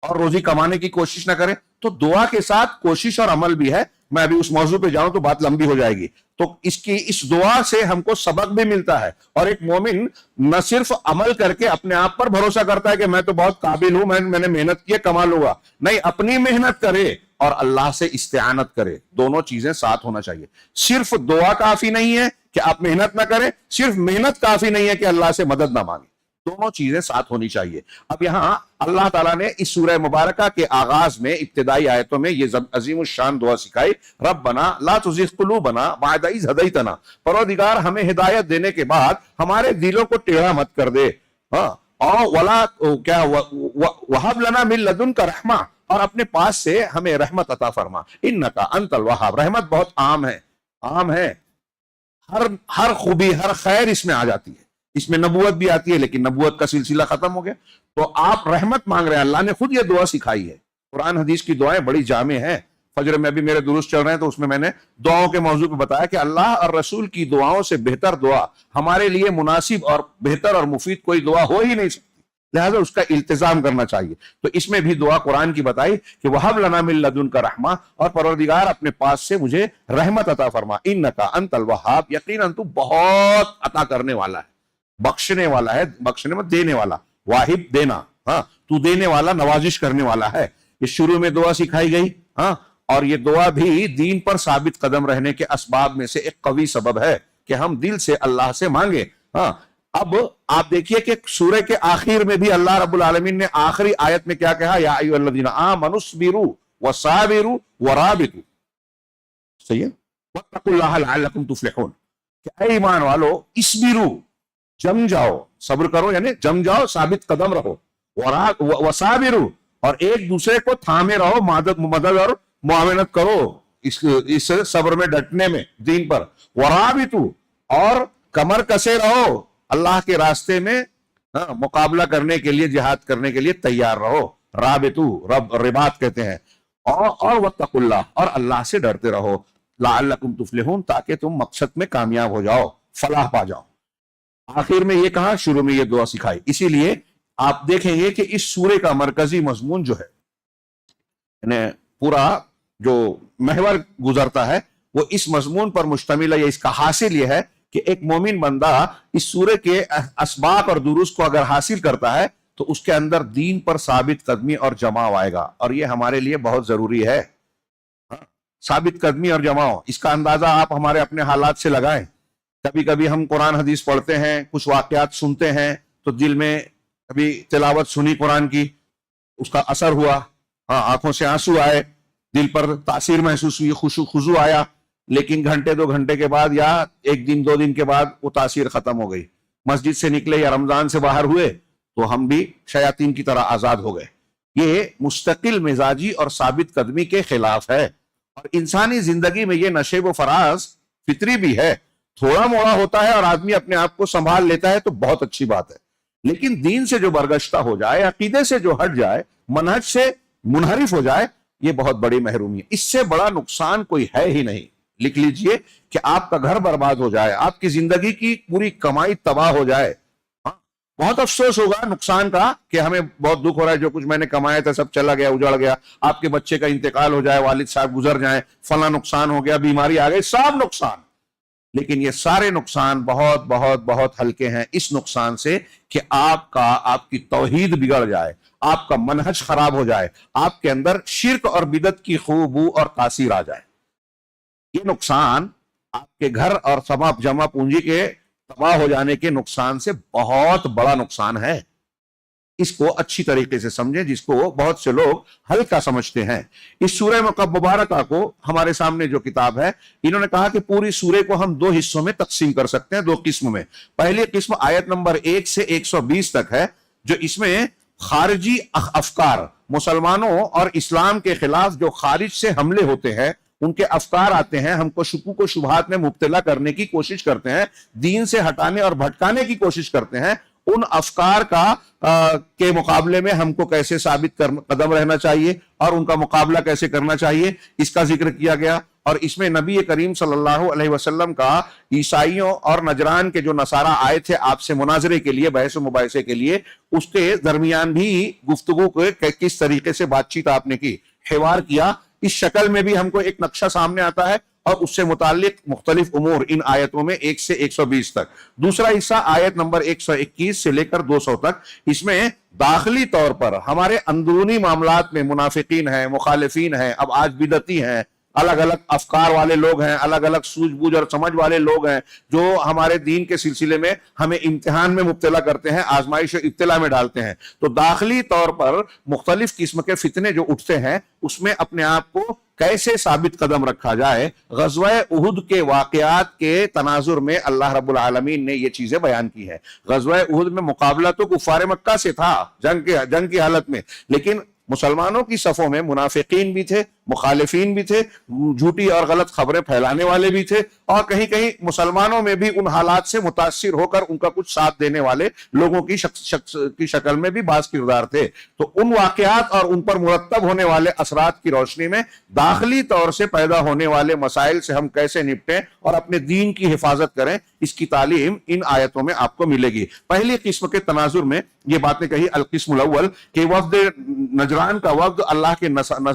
اور روزی کمانے کی کوشش نہ کریں، تو دعا کے ساتھ کوشش اور عمل بھی ہے۔ میں ابھی اس موضوع پہ جاؤں تو بات لمبی ہو جائے گی، تو اس دعا سے ہم کو سبق بھی ملتا ہے، اور ایک مومن نہ صرف عمل کر کے اپنے آپ پر بھروسہ کرتا ہے کہ میں تو بہت قابل ہوں، میں نے محنت کی کما لوں گا، نہیں، اپنی محنت کرے اور اللہ سے استعانت کرے، دونوں چیزیں ساتھ ہونا چاہیے۔ صرف دعا کافی نہیں ہے کہ آپ محنت نہ کریں، صرف محنت کافی نہیں ہے کہ اللہ سے مدد نہ مانگیں، دونوں چیزیں ساتھ ہونی چاہیے۔ اب یہاں اللہ تعالیٰ نے اس سورہ مبارکہ کے آغاز میں ابتدائی آیتوں میں یہ عظیم الشان دعا سکھائی، ربنا لا تزغ قلوبنا بعد اذ ہدیتنا، پروردگار ہمیں ہدایت دینے کے بعد ہمارے دلوں کو ٹیڑھا مت کر دے، اور وہب لنا من لدنک رحمہ، اور اپنے پاس سے ہمیں رحمت عطا فرما، انک انت الوہاب۔ رحمت بہت عام ہے، ہر خوبی، ہر خیر اس میں آ جاتی ہے، اس میں نبوت بھی آتی ہے، لیکن نبوت کا سلسلہ ختم ہو گیا، تو آپ رحمت مانگ رہے ہیں، اللہ نے خود یہ دعا سکھائی ہے۔ قرآن حدیث کی دعائیں بڑی جامع ہیں، فجر میں بھی میرے دروس چل رہے ہیں تو اس میں نے دعاؤں کے موضوع پہ بتایا کہ اللہ اور رسول کی دعاؤں سے بہتر دعا ہمارے لیے مناسب اور بہتر اور مفید کوئی دعا ہو ہی نہیں سکتی، لہذا اس کا التزام کرنا چاہیے۔ تو اس میں بھی دعا قرآن کی بتائی کہ وَهَبْ لَنَا مِن لَّدُنْكَ رَحْمَةً، اور پروردگار اپنے پاس سے مجھے رحمت عطا فرما، اِنَّكَ أَنْتَ الْوَهَّابُ، یقیناً تو بہت عطا کرنے والا ہے، بخشنے والا ہے، بخشنے میں دینے والا، واہب دینا، تو دینے والا، نوازش کرنے والا ہے۔ یہ شروع میں دعا سکھائی گئی، اور یہ دعا بھی دین پر ثابت قدم رہنے کے اسباب میں سے ایک قوی سبب ہے کہ ہم دل سے اللہ سے مانگیں۔ اب آپ دیکھیے کہ سورہ کے آخر میں بھی اللہ رب العالمین نے آخری آیت میں کیا کہا، یا ایھا الذین آمنوا اصبروا وصابروا ورابطوا، صحیح ہے، واتقوا اللہ لعلکم تفلحون، کہ اے ایمان والو اصبروا، جم جاؤ، صبر کرو یعنی جم جاؤ، ثابت قدم رہو، وصابروا، اور ایک دوسرے کو تھامے رہو، مدد اور معاونت کرو اس صبر میں، ڈٹنے میں دین پر، ورابطوا، اور کمر کسے رہو، اللہ کے راستے میں مقابلہ کرنے کے لیے، جہاد کرنے کے لیے تیار رہو، رابطو، رباط کہتے ہیں، اور واتقوا اللہ، اور اللہ سے ڈرتے رہو، لعلکم تفلحون، تاکہ تم مقصد میں کامیاب ہو جاؤ، فلاح پا جاؤ۔ آخر میں یہ کہا، شروع میں یہ دعا سکھائی، اسی لیے آپ دیکھیں گے کہ اس سورے کا مرکزی مضمون جو ہے، یعنی پورا جو محور گزرتا ہے وہ اس مضمون پر مشتمل ہے، یا اس کا حاصل یہ ہے کہ ایک مومن بندہ اس سورہ کے اسباق اور دروس کو اگر حاصل کرتا ہے تو اس کے اندر دین پر ثابت قدمی اور جماؤ آئے گا، اور یہ ہمارے لیے بہت ضروری ہے۔ ثابت قدمی اور جماؤ، اس کا اندازہ آپ ہمارے اپنے حالات سے لگائیں۔ کبھی کبھی ہم قرآن حدیث پڑھتے ہیں، کچھ واقعات سنتے ہیں تو دل میں کبھی تلاوت سنی قرآن کی، اس کا اثر ہوا، آنکھوں سے آنسو آئے، دل پر تاثیر محسوس ہوئی، خضوع آیا، لیکن گھنٹے 2 گھنٹے کے بعد یا 1 دن 2 دن کے بعد وہ تاثیر ختم ہو گئی۔ مسجد سے نکلے یا رمضان سے باہر ہوئے تو ہم بھی شیاطین کی طرح آزاد ہو گئے۔ یہ مستقل مزاجی اور ثابت قدمی کے خلاف ہے، اور انسانی زندگی میں یہ نشیب و فراز فطری بھی ہے۔ تھوڑا موڑا ہوتا ہے اور آدمی اپنے آپ کو سنبھال لیتا ہے تو بہت اچھی بات ہے، لیکن دین سے جو برگشتہ ہو جائے، عقیدے سے جو ہٹ جائے، منہج سے منحرف ہو جائے، یہ بہت بڑی محرومی ہے۔ اس سے بڑا نقصان کوئی ہے ہی نہیں۔ لکھ لیجئے کہ آپ کا گھر برباد ہو جائے، آپ کی زندگی کی پوری کمائی تباہ ہو جائے، بہت افسوس ہوگا نقصان کا کہ ہمیں بہت دکھ ہو رہا ہے، جو کچھ میں نے کمایا تھا سب چلا گیا، اجڑ گیا۔ آپ کے بچے کا انتقال ہو جائے، والد صاحب گزر جائیں، فلاں نقصان ہو گیا، بیماری آ گئی، سب نقصان۔ لیکن یہ سارے نقصان بہت بہت بہت ہلکے ہیں اس نقصان سے کہ آپ کی توحید بگڑ جائے، آپ کا منہج خراب ہو جائے، آپ کے اندر شرک اور بدعت کی خوشبو اور تاثیر آ جائے۔ یہ نقصان آپ کے گھر اور تمام جمع پونجی کے تباہ ہو جانے کے نقصان سے بہت بڑا نقصان ہے۔ اس کو اچھی طریقے سے سمجھیں، جس کو بہت سے لوگ ہلکا سمجھتے ہیں۔ اس سورہ مبارکہ کو ہمارے سامنے جو کتاب ہے، انہوں نے کہا کہ پوری سورہ کو ہم 2 حصوں میں تقسیم کر سکتے ہیں، 2 قسم میں۔ پہلی قسم آیت نمبر 1 سے 120 تک ہے، جو اس میں خارجی افکار، مسلمانوں اور اسلام کے خلاف جو خارج سے حملے ہوتے ہیں، ان کے افکار آتے ہیں، ہم کو شکوک و شبہات میں مبتلا کرنے کی کوشش کرتے ہیں، دین سے ہٹانے اور بھٹکانے کی کوشش کرتے ہیں، ان افکار کے مقابلے میں ہم کو کیسے ثابت قدم رہنا چاہیے اور ان کا مقابلہ کیسے کرنا چاہیے، اس کا ذکر کیا گیا۔ اور اس میں نبی کریم صلی اللہ علیہ وسلم کا عیسائیوں اور نجران کے جو نصارہ آئے تھے آپ سے مناظرے کے لیے، بحث و مباحثے کے لیے، اس کے درمیان بھی گفتگو کو کس طریقے سے بات چیت آپ نے کی، حوار کیا، اس شکل میں بھی ہم کو ایک نقشہ سامنے آتا ہے، اور اس سے متعلق مختلف امور ان آیتوں میں 1 سے 120 تک۔ دوسرا حصہ آیت نمبر 121 سے لے کر 200 تک، اس میں داخلی طور پر ہمارے اندرونی معاملات میں منافقین ہیں، مخالفین ہیں، اب آج بدعتی ہیں، الگ الگ افکار والے لوگ ہیں، الگ الگ سوجھ بوجھ اور سمجھ والے لوگ ہیں، جو ہمارے دین کے سلسلے میں ہمیں امتحان میں مبتلا کرتے ہیں، آزمائش و ابتلا میں ڈالتے ہیں۔ تو داخلی طور پر مختلف قسم کے فتنے جو اٹھتے ہیں، اس میں اپنے آپ کو کیسے ثابت قدم رکھا جائے، غزوہ احد کے واقعات کے تناظر میں اللہ رب العالمین نے یہ چیزیں بیان کی ہیں۔ غزوہ احد میں مقابلہ تو کفار مکہ سے تھا، جنگ کی حالت میں، لیکن مسلمانوں کی صفوں میں منافقین بھی تھے، مخالفین بھی تھے، جھوٹی اور غلط خبریں پھیلانے والے بھی تھے، اور کہیں کہیں مسلمانوں میں بھی ان حالات سے متاثر ہو کر ان کا کچھ ساتھ دینے والے لوگوں کی شکل میں بھی بعض کردار تھے۔ تو ان واقعات اور ان پر مرتب ہونے والے اثرات کی روشنی میں داخلی طور سے پیدا ہونے والے مسائل سے ہم کیسے نپٹیں اور اپنے دین کی حفاظت کریں، اس کی تعلیم ان آیتوں میں آپ کو ملے گی۔ پہلی قسم کے تناظر میں یہ باتیں کہی، القسم الاول، کہ وفد نجران کا وفد اللہ کے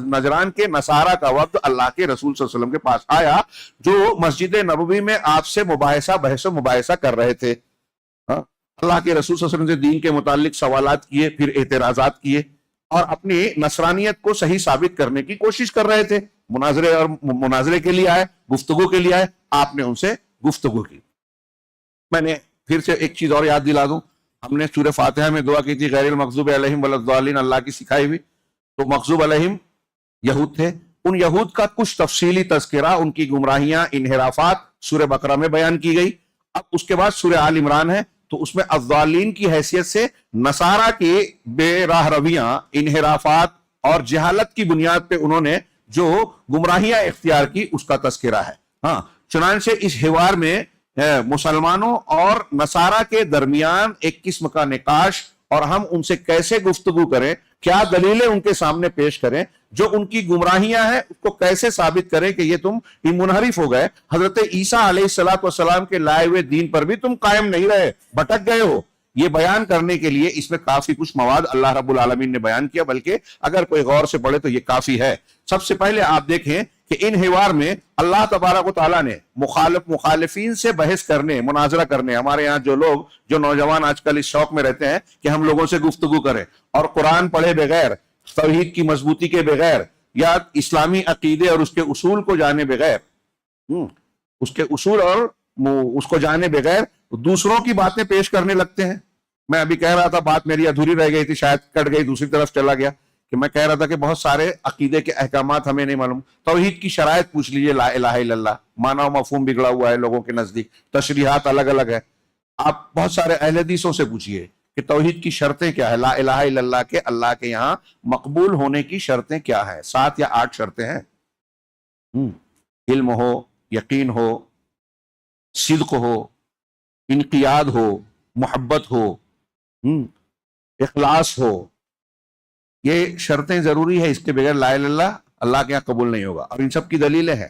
نجران کے نصارہ کا وفد اللہ کے رسول صلی اللہ علیہ وسلم کے پاس آیا، جو مسجد نبوی میں آپ سے بحث و مباحثہ کر رہے تھے۔ اللہ کے رسول صلی اللہ علیہ وسلم سے دین کے متعلق سوالات کیے، پھر اعتراضات کیے، اور اپنی نصرانیت کو صحیح ثابت کرنے کی کوشش کر رہے تھے۔ مناظرے کے لیے آئے، گفتگو کے لیے آئے، آپ نے ان سے گفتگو کی۔ میں نے پھر سے ایک چیز اور یاد دلا دوں، ہم نے سورہ فاتحہ میں دعا کی تھی غیر المغضوب علیہم ولا الضالین، اللہ کی سکھائی ہوئی۔ تو مغضوب علیہم یہود تھے، ان یہود کا کچھ تفصیلی تذکرہ، ان کی گمراہیاں، انحرافات سورہ بقرہ میں بیان کی گئی۔ اب اس کے بعد سورہ آل عمران ہے، تو اس میں الضالین کی حیثیت سے نصارہ کی بے راہ رویاں، انحرافات اور جہالت کی بنیاد پہ انہوں نے جو گمراہیاں اختیار کی، اس کا تذکرہ ہے۔ چنانچہ اس حوار میں مسلمانوں اور نصارہ کے درمیان ایک قسم کا نقاش، اور ہم ان سے کیسے گفتگو کریں، کیا دلیلیں ان کے سامنے پیش کریں، جو ان کی گمراہیاں ہیں اس کو کیسے ثابت کریں کہ یہ تم منحرف ہو گئے، حضرت عیسیٰ علیہ السلام کے لائے ہوئے دین پر بھی تم قائم نہیں رہے، بھٹک گئے ہو۔ یہ بیان کرنے کے لیے اس میں کافی کچھ مواد اللہ رب العالمین نے بیان کیا، بلکہ اگر کوئی غور سے پڑھے تو یہ کافی ہے۔ سب سے پہلے آپ دیکھیں کہ ان حوار میں اللہ تبارک و تعالیٰ نے مخالفین سے بحث کرنے، مناظرہ کرنے، ہمارے یہاں جو نوجوان آج کل اس شوق میں رہتے ہیں کہ ہم لوگوں سے گفتگو کریں اور قرآن پڑھے بغیر، توحید کی مضبوطی کے بغیر، یا اسلامی عقیدے اور اس کے اصول کو جانے بغیر، اس کے اصول اور اس کو جانے بغیر دوسروں کی باتیں پیش کرنے لگتے ہیں. میں ابھی کہہ رہا تھا، بات میری ادھوری رہ گئی تھی، شاید کٹ گئی، دوسری طرف چلا گیا، کہ میں کہہ رہا تھا کہ بہت سارے عقیدے کے احکامات ہمیں نہیں معلوم. توحید کی شرائط پوچھ لیجئے، لا الہ الا اللہ، معنی و مفہوم بگڑا ہوا ہے لوگوں کے نزدیک، تشریحات الگ الگ ہے. آپ بہت سارے اہل حدیثوں سے پوچھئے کہ توحید کی شرطیں کیا ہے، لا الہ الا اللہ کے اللہ کے یہاں مقبول ہونے کی شرطیں کیا ہیں. 7 یا 8 شرطیں ہیں. علم ہو، یقین ہو، صدق ہو، انقیاد ہو، محبت ہو، اخلاص ہو. یہ شرطیں ضروری ہے، اس کے بغیر لا الہ الا اللہ اللہ کے یہاں قبول نہیں ہوگا. اور ان سب کی دلیلیں ہیں،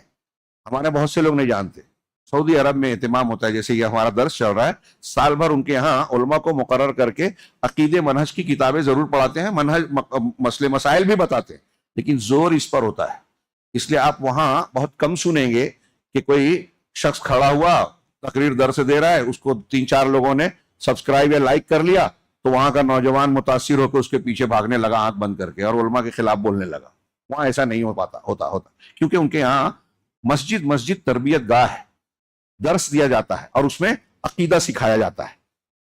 ہمارے بہت سے لوگ نہیں جانتے. سعودی عرب میں اہتمام ہوتا ہے، جیسے یہ ہمارا درس چل رہا ہے، سال بھر ان کے یہاں علماء کو مقرر کر کے عقیدے منہج کی کتابیں ضرور پڑھاتے ہیں، منہج مسئلے مسائل بھی بتاتے ہیں، لیکن زور اس پر ہوتا ہے. اس لیے آپ وہاں بہت کم سنیں گے کہ کوئی شخص کھڑا ہوا تقریر درس دے رہا ہے، اس کو 3-4 لوگوں نے سبسکرائب یا لائک کر لیا تو وہاں کا نوجوان متاثر ہو کے اس کے پیچھے بھاگنے لگا آنکھ بند کر کے اور علماء کے خلاف بولنے لگا. وہاں ایسا نہیں ہوتا کیونکہ ان کے یہاں مسجد تربیت گاہ ہے، درس دیا جاتا ہے اور اس میں عقیدہ سکھایا جاتا ہے.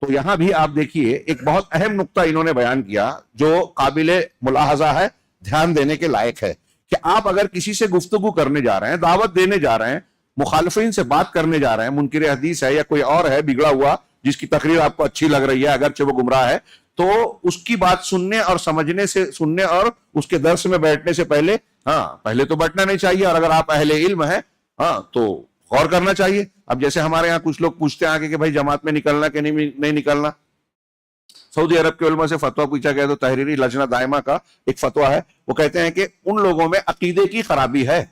تو یہاں بھی آپ دیکھیے ایک بہت اہم نقطہ انہوں نے بیان کیا جو قابل ملاحظہ ہے، دھیان دینے کے لائق ہے، کہ آپ اگر کسی سے گفتگو کرنے جا رہے ہیں، دعوت دینے جا رہے ہیں، مخالفین سے بات کرنے جا رہے ہیں، منکر حدیث ہے یا کوئی اور ہے بگڑا ہوا جس کی تقریر آپ کو اچھی لگ رہی ہے اگرچہ وہ گمراہ ہے، تو اس کی بات سننے اور سننے اور اس کے درس میں بیٹھنے سے پہلے تو بیٹھنا نہیں چاہیے. اور اگر آپ اہل علم ہیں تو غور کرنا چاہیے. اب جیسے ہمارے یہاں کچھ لوگ پوچھتے ہیں آگے کہ بھائی جماعت میں نکلنا کہ نہیں نکلنا. سعودی عرب کے علماء سے فتویٰ پوچھا گیا تو تحریری لجنہ دائمہ کا ایک فتویٰ ہے، وہ کہتے ہیں کہ ان لوگوں میں عقیدے کی خرابی ہے.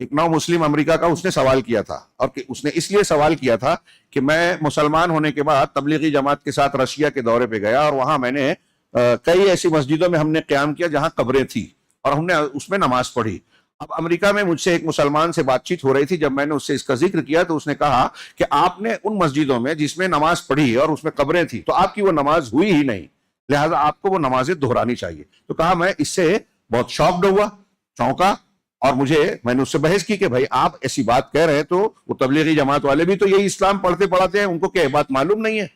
ایک نو مسلم امریکہ کا اس نے سوال کیا تھا، اور اس نے اس لیے سوال کیا تھا کہ میں مسلمان ہونے کے بعد تبلیغی جماعت کے ساتھ رشیا کے دورے پہ گیا اور وہاں میں نے کئی ایسی مسجدوں میں ہم نے قیام کیا جہاں قبریں تھیں اور ہم نے اس میں نماز پڑھی. اب امریکہ میں مجھ سے ایک مسلمان سے بات چیت ہو رہی تھی، جب میں نے اس سے اس کا ذکر کیا تو اس نے کہا کہ آپ نے ان مسجدوں میں جس میں نماز پڑھی اور اس میں قبریں تھیں تو آپ کی وہ نماز ہوئی ہی نہیں، لہٰذا آپ کو وہ نمازیں دہرانی چاہیے. تو کہا میں اس سے بہت شاکڈ ہوا، چونکا، اور میں نے اس سے بحث کی کہ بھائی آپ ایسی بات کہہ رہے ہیں تو وہ تبلیغی جماعت والے بھی تو یہی اسلام پڑھتے پڑھاتے ہیں، ان کو کیا یہ بات معلوم نہیں ہے؟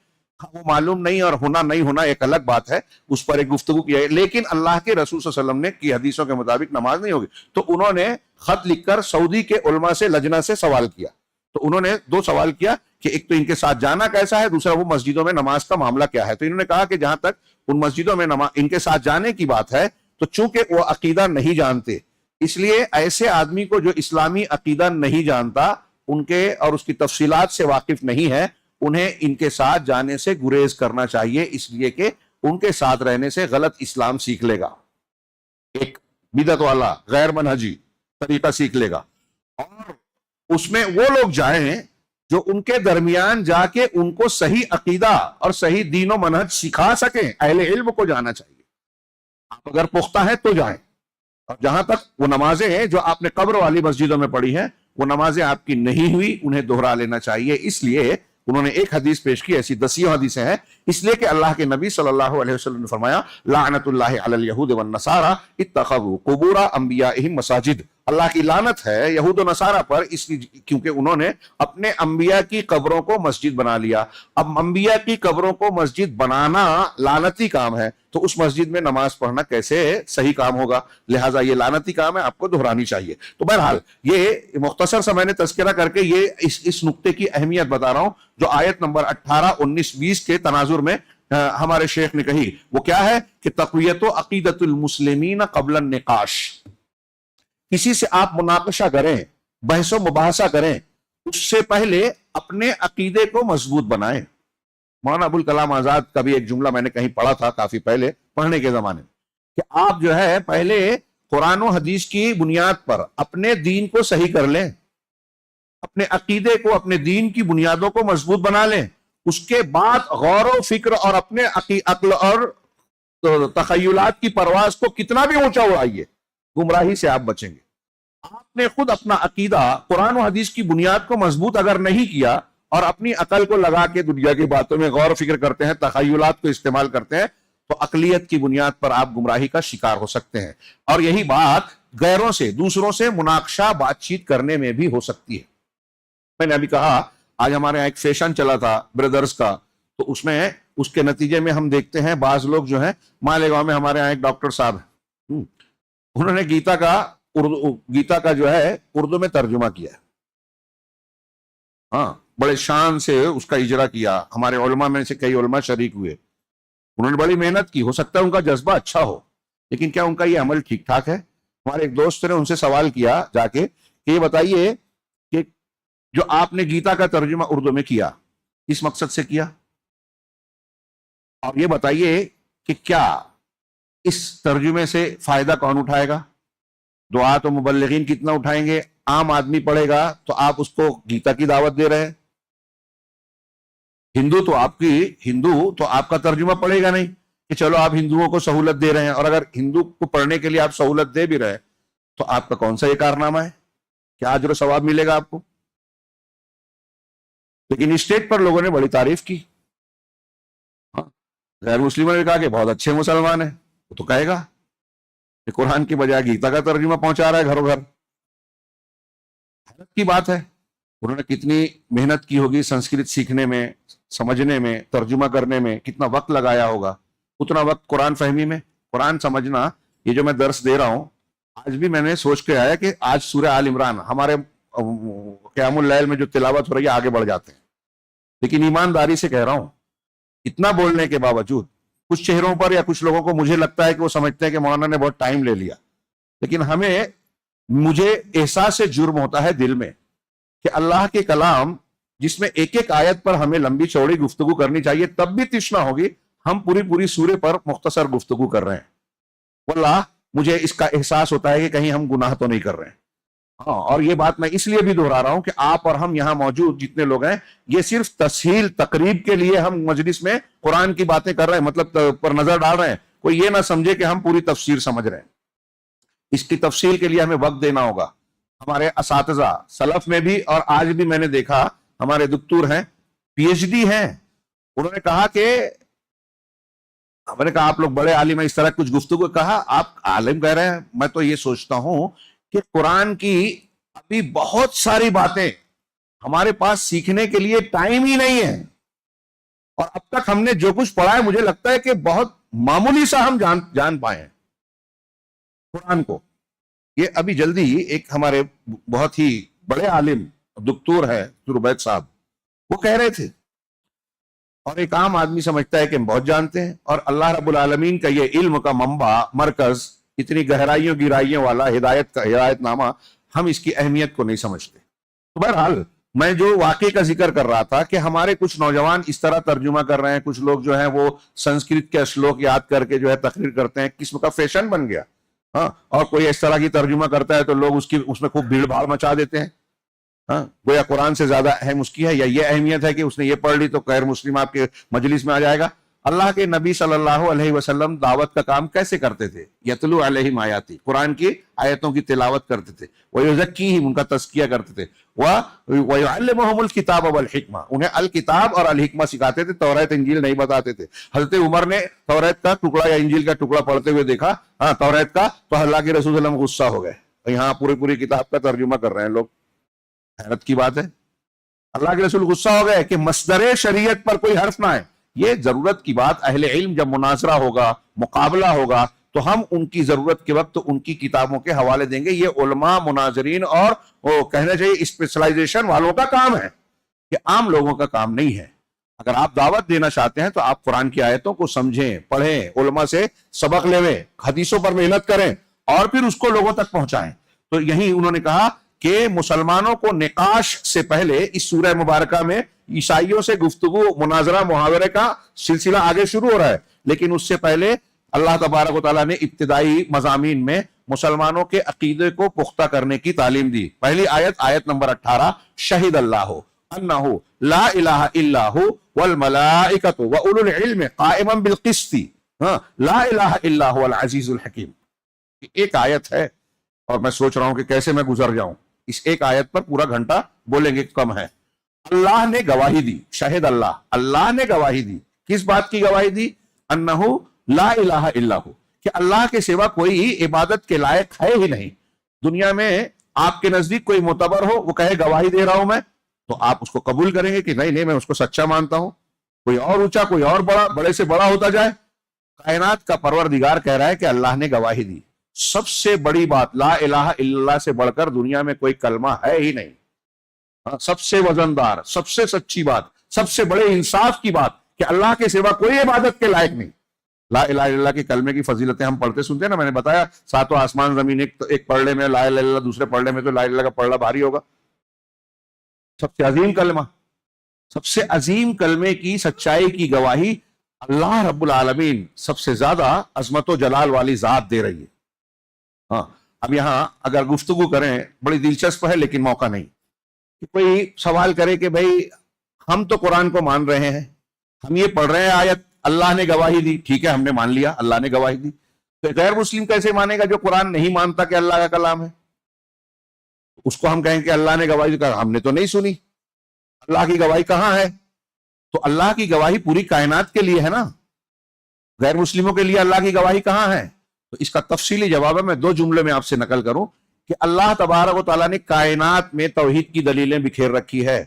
وہ معلوم نہیں اور ہونا نہیں ہونا ایک الگ بات ہے، اس پر ایک گفتگو کی ہے. لیکن اللہ کے رسول صلی اللہ علیہ وسلم نے کی حدیثوں کے مطابق نماز نہیں ہوگی. تو انہوں نے خط لکھ کر سعودی کے علماء سے لجنہ سے سوال کیا. تو انہوں نے 2 سوال کیا کہ ایک تو ان کے ساتھ جانا کیسا ہے، دوسرا وہ مسجدوں میں نماز کا معاملہ کیا ہے. تو انہوں نے کہا کہ جہاں تک ان مسجدوں میں ان کے ساتھ جانے کی بات ہے تو چونکہ وہ عقیدہ نہیں جانتے، اس لیے ایسے آدمی کو جو اسلامی عقیدہ نہیں جانتا، ان کے اور اس کی تفصیلات سے واقف نہیں ہے، انہیں ان کے ساتھ جانے سے گریز کرنا چاہیے، اس لیے کہ ان کے ساتھ رہنے سے غلط اسلام سیکھ لے گا، ایک بدعت والا غیر منہجی طریقہ سیکھ لے گا. اور اس میں وہ لوگ جائیں جو ان کے درمیان جا کے ان کو صحیح عقیدہ اور صحیح دین و منہج سکھا سکیں. اہل علم کو جانا چاہیے. آپ اگر پختہ ہیں تو جائیں. اور جہاں تک وہ نمازیں ہیں جو آپ نے قبر والی مسجدوں میں پڑھی ہیں، وہ نمازیں آپ کی نہیں ہوئی، انہیں دہرا لینا چاہیے. اس لیے انہوں نے ایک حدیث پیش کی، ایسی 10 حدیثیں ہیں، اس لیے کہ اللہ کے نبی صلی اللہ علیہ وسلم نے فرمایا لعنت اللہ علی الیہود والنصارى اتخذوا قبور انبیائہم مساجد. اللہ کی لعنت ہے یہود و نصارہ پر، اس لیے کیونکہ انہوں نے اپنے انبیاء کی قبروں کو مسجد بنا لیا. اب انبیاء کی قبروں کو مسجد بنانا لعنتی کام ہے، تو اس مسجد میں نماز پڑھنا کیسے صحیح کام ہوگا؟ لہٰذا یہ لعنتی کام ہے، آپ کو دہرانی چاہیے. تو بہرحال یہ مختصر سا میں نے تذکرہ کر کے یہ اس نقطے کی اہمیت بتا رہا ہوں جو آیت نمبر 18، 19، 20 کے تناظر میں ہمارے شیخ نے کہی. وہ کیا ہے کہ تقویت عقیدت المسلمین قبل النقاش. کسی سے آپ مناقشہ کریں، بحث و مباحثہ کریں، اس سے پہلے اپنے عقیدے کو مضبوط بنائیں. مولانا ابوالکلام آزاد کا بھی ایک جملہ میں نے کہیں پڑھا تھا کافی پہلے پڑھنے کے زمانے میں، کہ آپ جو ہے پہلے قرآن و حدیث کی بنیاد پر اپنے دین کو صحیح کر لیں، اپنے عقیدے کو، اپنے دین کی بنیادوں کو مضبوط بنا لیں. اس کے بعد غور و فکر اور اپنے عقل اور تخیلات کی پرواز کو کتنا بھی اونچا اڑائیے، گمراہی سے آپ بچیں گے. آپ نے خود اپنا عقیدہ قرآن و حدیث کی بنیاد کو مضبوط اگر نہیں کیا اور اپنی عقل کو لگا کے دنیا کی باتوں میں غور و فکر کرتے ہیں، تخیلات کو استعمال کرتے ہیں، تو عقلیت کی بنیاد پر آپ گمراہی کا شکار ہو سکتے ہیں۔ اور یہی بات غیروں سے، دوسروں سے مناقشہ بات چیت کرنے میں بھی ہو سکتی ہے۔ میں نے ابھی کہا آج ہمارے یہاں ایک فیشن چلا تھا بردرز کا، تو اس میں اس کے نتیجے میں ہم دیکھتے ہیں بعض لوگ جو ہیں، مالیگاؤں میں ہمارے یہاں ایک ڈاکٹر صاحب ہیں، انہوں نے گیتا کا جو ہے اردو میں ترجمہ کیا ہے، ہاں بڑے شان سے اس کا اجرا کیا، ہمارے علماء میں سے کئی علماء شریک ہوئے، انہوں نے بڑی محنت کی، ہو سکتا ہے ان کا جذبہ اچھا ہو، لیکن کیا ان کا یہ عمل ٹھیک ٹھاک ہے؟ ہمارے ایک دوست نے ان سے سوال کیا جا کے کہ یہ بتائیے کہ جو آپ نے گیتا کا ترجمہ اردو میں کیا کس مقصد سے کیا، اور یہ بتائیے کہ کیا اس ترجمے سے فائدہ کون اٹھائے گا؟ دعات و مبلغین کتنا اٹھائیں گے؟ عام آدمی پڑھے گا تو آپ اس کو گیتا کی دعوت دے رہے ہیں، ہندو تو آپ کا ترجمہ پڑھے گا نہیں کہ چلو آپ ہندوؤں کو سہولت دے رہے ہیں، اور اگر ہندو کو پڑھنے کے لیے آپ سہولت دے بھی رہے تو آپ کا کون سا یہ کارنامہ ہے؟ کیا اجر و ثواب ملے گا آپ کو؟ لیکن اسٹیج پر لوگوں نے بڑی تعریف کی، غیر مسلموں نے کہا کہ بہت اچھے مسلمان ہیں، وہ تو کہے گا کہ قرآن کی بجائے گیتا کا ترجمہ پہنچا رہا ہے گھروں گھر۔ حیرت کی بات ہے، انہوں نے کتنی محنت کی ہوگی سنسکرت سیکھنے میں، سمجھنے میں، ترجمہ کرنے میں، کتنا وقت لگایا ہوگا، اتنا وقت قرآن فہمی میں، قرآن سمجھنا۔ یہ جو میں درس دے رہا ہوں آج بھی میں نے سوچ کے آیا کہ آج سورہ آل عمران ہمارے قیام اللیل میں جو تلاوت ہو رہی ہے آگے بڑھ جاتے ہیں، لیکن ایمانداری سے کہہ رہا ہوں اتنا بولنے کے باوجود کچھ چہروں پر یا کچھ لوگوں کو مجھے لگتا ہے کہ وہ سمجھتے ہیں کہ مولانا نے بہت ٹائم لے لیا، لیکن مجھے احساس جرم ہوتا ہے دل میں کہ اللہ کے کلام جس میں ایک ایک آیت پر ہمیں لمبی چوڑی گفتگو کرنی چاہیے تب بھی تشنا ہوگی، ہم پوری سورے پر مختصر گفتگو کر رہے ہیں۔ واللہ مجھے اس کا احساس ہوتا ہے کہ کہیں ہم گناہ تو نہیں کر رہے ہیں۔ ہاں، اور یہ بات میں اس لیے بھی دہرا رہا ہوں کہ آپ اور ہم یہاں موجود جتنے لوگ ہیں یہ صرف تسہیل تقریب کے لیے ہم مجلس میں قرآن کی باتیں کر رہے ہیں، مطلب پر نظر ڈال رہے ہیں، کوئی یہ نہ سمجھے کہ ہم پوری تفسیر سمجھ رہے ہیں۔ اس کی تفصیل کے لیے ہمیں وقت دینا ہوگا۔ ہمارے اساتذہ سلف میں بھی اور آج بھی میں نے دیکھا ہمارے دکتور ہیں، پی ایچ ڈی ہیں، انہوں نے کہا کہ میں نے کہا آپ لوگ بڑے عالم ہیں، اس طرح کچھ گفتگو کہا آپ عالم کہہ رہے ہیں، میں تو یہ سوچتا ہوں کہ قرآن کی ابھی بہت ساری باتیں ہمارے پاس سیکھنے کے لیے ٹائم ہی نہیں ہے، اور اب تک ہم نے جو کچھ پڑھا ہے مجھے لگتا ہے کہ بہت معمولی سا ہم جان پائے ہیں قرآن کو۔ یہ ابھی جلدی ایک ہمارے بہت ہی بڑے عالم دکتور ہے عبید صاحب، وہ کہہ رہے تھے، اور ایک عام آدمی سمجھتا ہے کہ ہم بہت جانتے ہیں، اور اللہ رب العالمین کا یہ علم کا منبع مرکز اتنی گہرائیوں گہرائیوں والا ہدایت نامہ، ہم اس کی اہمیت کو نہیں سمجھتے۔ تو بہرحال میں جو واقعے کا ذکر کر رہا تھا کہ ہمارے کچھ نوجوان اس طرح ترجمہ کر رہے ہیں، کچھ لوگ جو ہیں وہ سنسکرت کے اشلوک یاد کر کے جو ہے تقریر کرتے ہیں، قسم کا فیشن بن گیا۔ ہاں، اور کوئی اس طرح کی ترجمہ کرتا ہے تو لوگ اس میں خوب بھیڑ بھاڑ مچا دیتے ہیں، ہاں گویا قرآن سے زیادہ اہم اس کی ہے، یا یہ اہمیت ہے کہ اس نے یہ پڑھ لی تو غیر مسلم آپ کے مجلس میں آ جائے گا۔ اللہ کے نبی صلی اللہ علیہ وسلم دعوت کا کام کیسے کرتے تھے؟ یتلو علیہم آیاتی، قرآن کی آیتوں کی تلاوت کرتے تھے، ویزکیہم، ان کا تزکیہ کرتے تھے، ویعلمہم الکتاب والحکمہ، انہیں الکتاب اور الحکمہ سکھاتے تھے، توریت انجیل نہیں بتاتے تھے۔ حضرت عمر نے توریت کا ٹکڑا یا انجیل کا ٹکڑا پڑھتے ہوئے دیکھا، ہاں توریت کا، تو اللہ کے رسول صلی اللہ علیہ وسلم غصہ ہو گئے، یہاں پوری کتاب کا ترجمہ کر رہے ہیں لوگ۔ حیرت کی بات ہے، اللہ کے رسول غصہ ہو گئے کہ مصدر شریعت پر کوئی حرف نہ ہے۔ یہ ضرورت کی بات، اہل علم جب مناظرہ ہوگا، مقابلہ ہوگا، تو ہم ان کی ضرورت کے وقت ان کی کتابوں کے حوالے دیں گے۔ یہ علماء، مناظرین اور کہنا چاہیے اسپیشلائزیشن والوں کا کام ہے، کہ عام لوگوں کا کام نہیں ہے۔ اگر آپ دعوت دینا چاہتے ہیں تو آپ قرآن کی آیتوں کو سمجھیں، پڑھیں، علماء سے سبق لیں، حدیثوں پر محنت کریں، اور پھر اس کو لوگوں تک پہنچائیں۔ تو یہی انہوں نے کہا کہ مسلمانوں کو نقاش سے پہلے اس سورہ مبارکہ میں عیسائیوں سے گفتگو، مناظرہ، محاورے کا سلسلہ آگے شروع ہو رہا ہے، لیکن اس سے پہلے اللہ تبارک و تعالیٰ نے ابتدائی مضامین میں مسلمانوں کے عقیدے کو پختہ کرنے کی تعلیم دی۔ پہلی آیت نمبر 18، شہید اللہ انہ لا الہ الا ہو والملائکۃ واولو العلم قائما بالقسط، لا الہ الا هو العزیز الحکیم۔ ایک آیت ہے، اور میں سوچ رہا ہوں کہ کیسے میں گزر جاؤں. اس ایک آیت پر پورا گھنٹہ بولیں گے کم ہے. اللہ نے گواہی دی، شاہد اللہ، اللہ نے گواہی دی. کس بات کی گواہی دی؟ انہو لا الہ الا ہو، کہ اللہ کے سوا کوئی عبادت کے لائق ہے ہی نہیں. دنیا میں آپ کے نزدیک کوئی معتبر ہو، وہ کہے گواہی دے رہا ہوں میں، تو آپ اس کو قبول کریں گے کہ نہیں نہیں میں اس کو سچا مانتا ہوں. کوئی اور اونچا، کوئی اور بڑا، بڑے سے بڑا ہوتا جائے. کائنات کا پروردگار کہہ رہا ہے کہ اللہ نے گواہی دی. سب سے بڑی بات، لا الہ الا اللہ سے بڑھ کر دنیا میں کوئی کلمہ ہے ہی نہیں. سب سے وزندار، سب سے سچی بات، سب سے بڑے انصاف کی بات کہ اللہ کے سوا کوئی عبادت کے لائق نہیں. لا الہ الا اللہ کے کلمے کی فضیلتیں ہم پڑھتے سنتے ہیں نا. میں نے بتایا ساتوں آسمان زمین ایک پڑھنے میں لا الہ الا اللہ، دوسرے پڑھنے میں تو لا الہ الا اللہ کا پڑھنا بھاری ہوگا. سب سے عظیم کلمہ، سب سے عظیم کلمے کی سچائی کی گواہی اللہ رب العالمین سب سے زیادہ عظمت و جلال والی ذات دے رہی ہے. ہاں، اب یہاں اگر گفتگو کریں بڑی دلچسپ ہے، لیکن موقع نہیں. کہ کوئی سوال کرے کہ بھائی ہم تو قرآن کو مان رہے ہیں، ہم یہ پڑھ رہے ہیں آیت اللہ نے گواہی دی، ٹھیک ہے ہم نے مان لیا اللہ نے گواہی دی. تو غیر مسلم کیسے مانے گا جو قرآن نہیں مانتا کہ اللہ کا کلام ہے؟ اس کو ہم کہیں کہ اللہ نے گواہی دی، ہم نے تو نہیں سنی. اللہ کی گواہی کہاں ہے؟ تو اللہ کی گواہی پوری کائنات کے لیے ہے نا، غیر مسلموں کے لیے اللہ کی گواہی کہاں ہے؟ تو اس کا تفصیلی جواب ہے، میں 2 جملے میں آپ سے نقل کروں کہ اللہ تبارک و تعالیٰ نے کائنات میں توحید کی دلیلیں بکھیر رکھی ہے.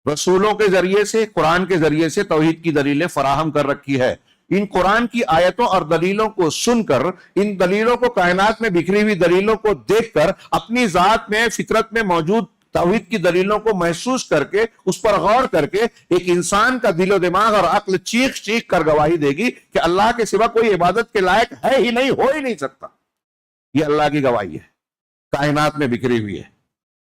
رسولوں کے ذریعے سے، قرآن کے ذریعے سے توحید کی دلیلیں فراہم کر رکھی ہے. ان قرآن کی آیتوں اور دلیلوں کو سن کر، ان دلیلوں کو، کائنات میں بکھری ہوئی دلیلوں کو دیکھ کر، اپنی ذات میں، فطرت میں موجود توحید کی دلیلوں کو محسوس کر کے، اس پر غور کر کے ایک انسان کا دل و دماغ اور عقل چیخ چیخ کر گواہی دے گی کہ اللہ کے سوا کوئی عبادت کے لائق ہے ہی نہیں، ہو ہی نہیں سکتا. یہ اللہ کی گواہی ہے، کائنات میں بکھری ہوئی ہے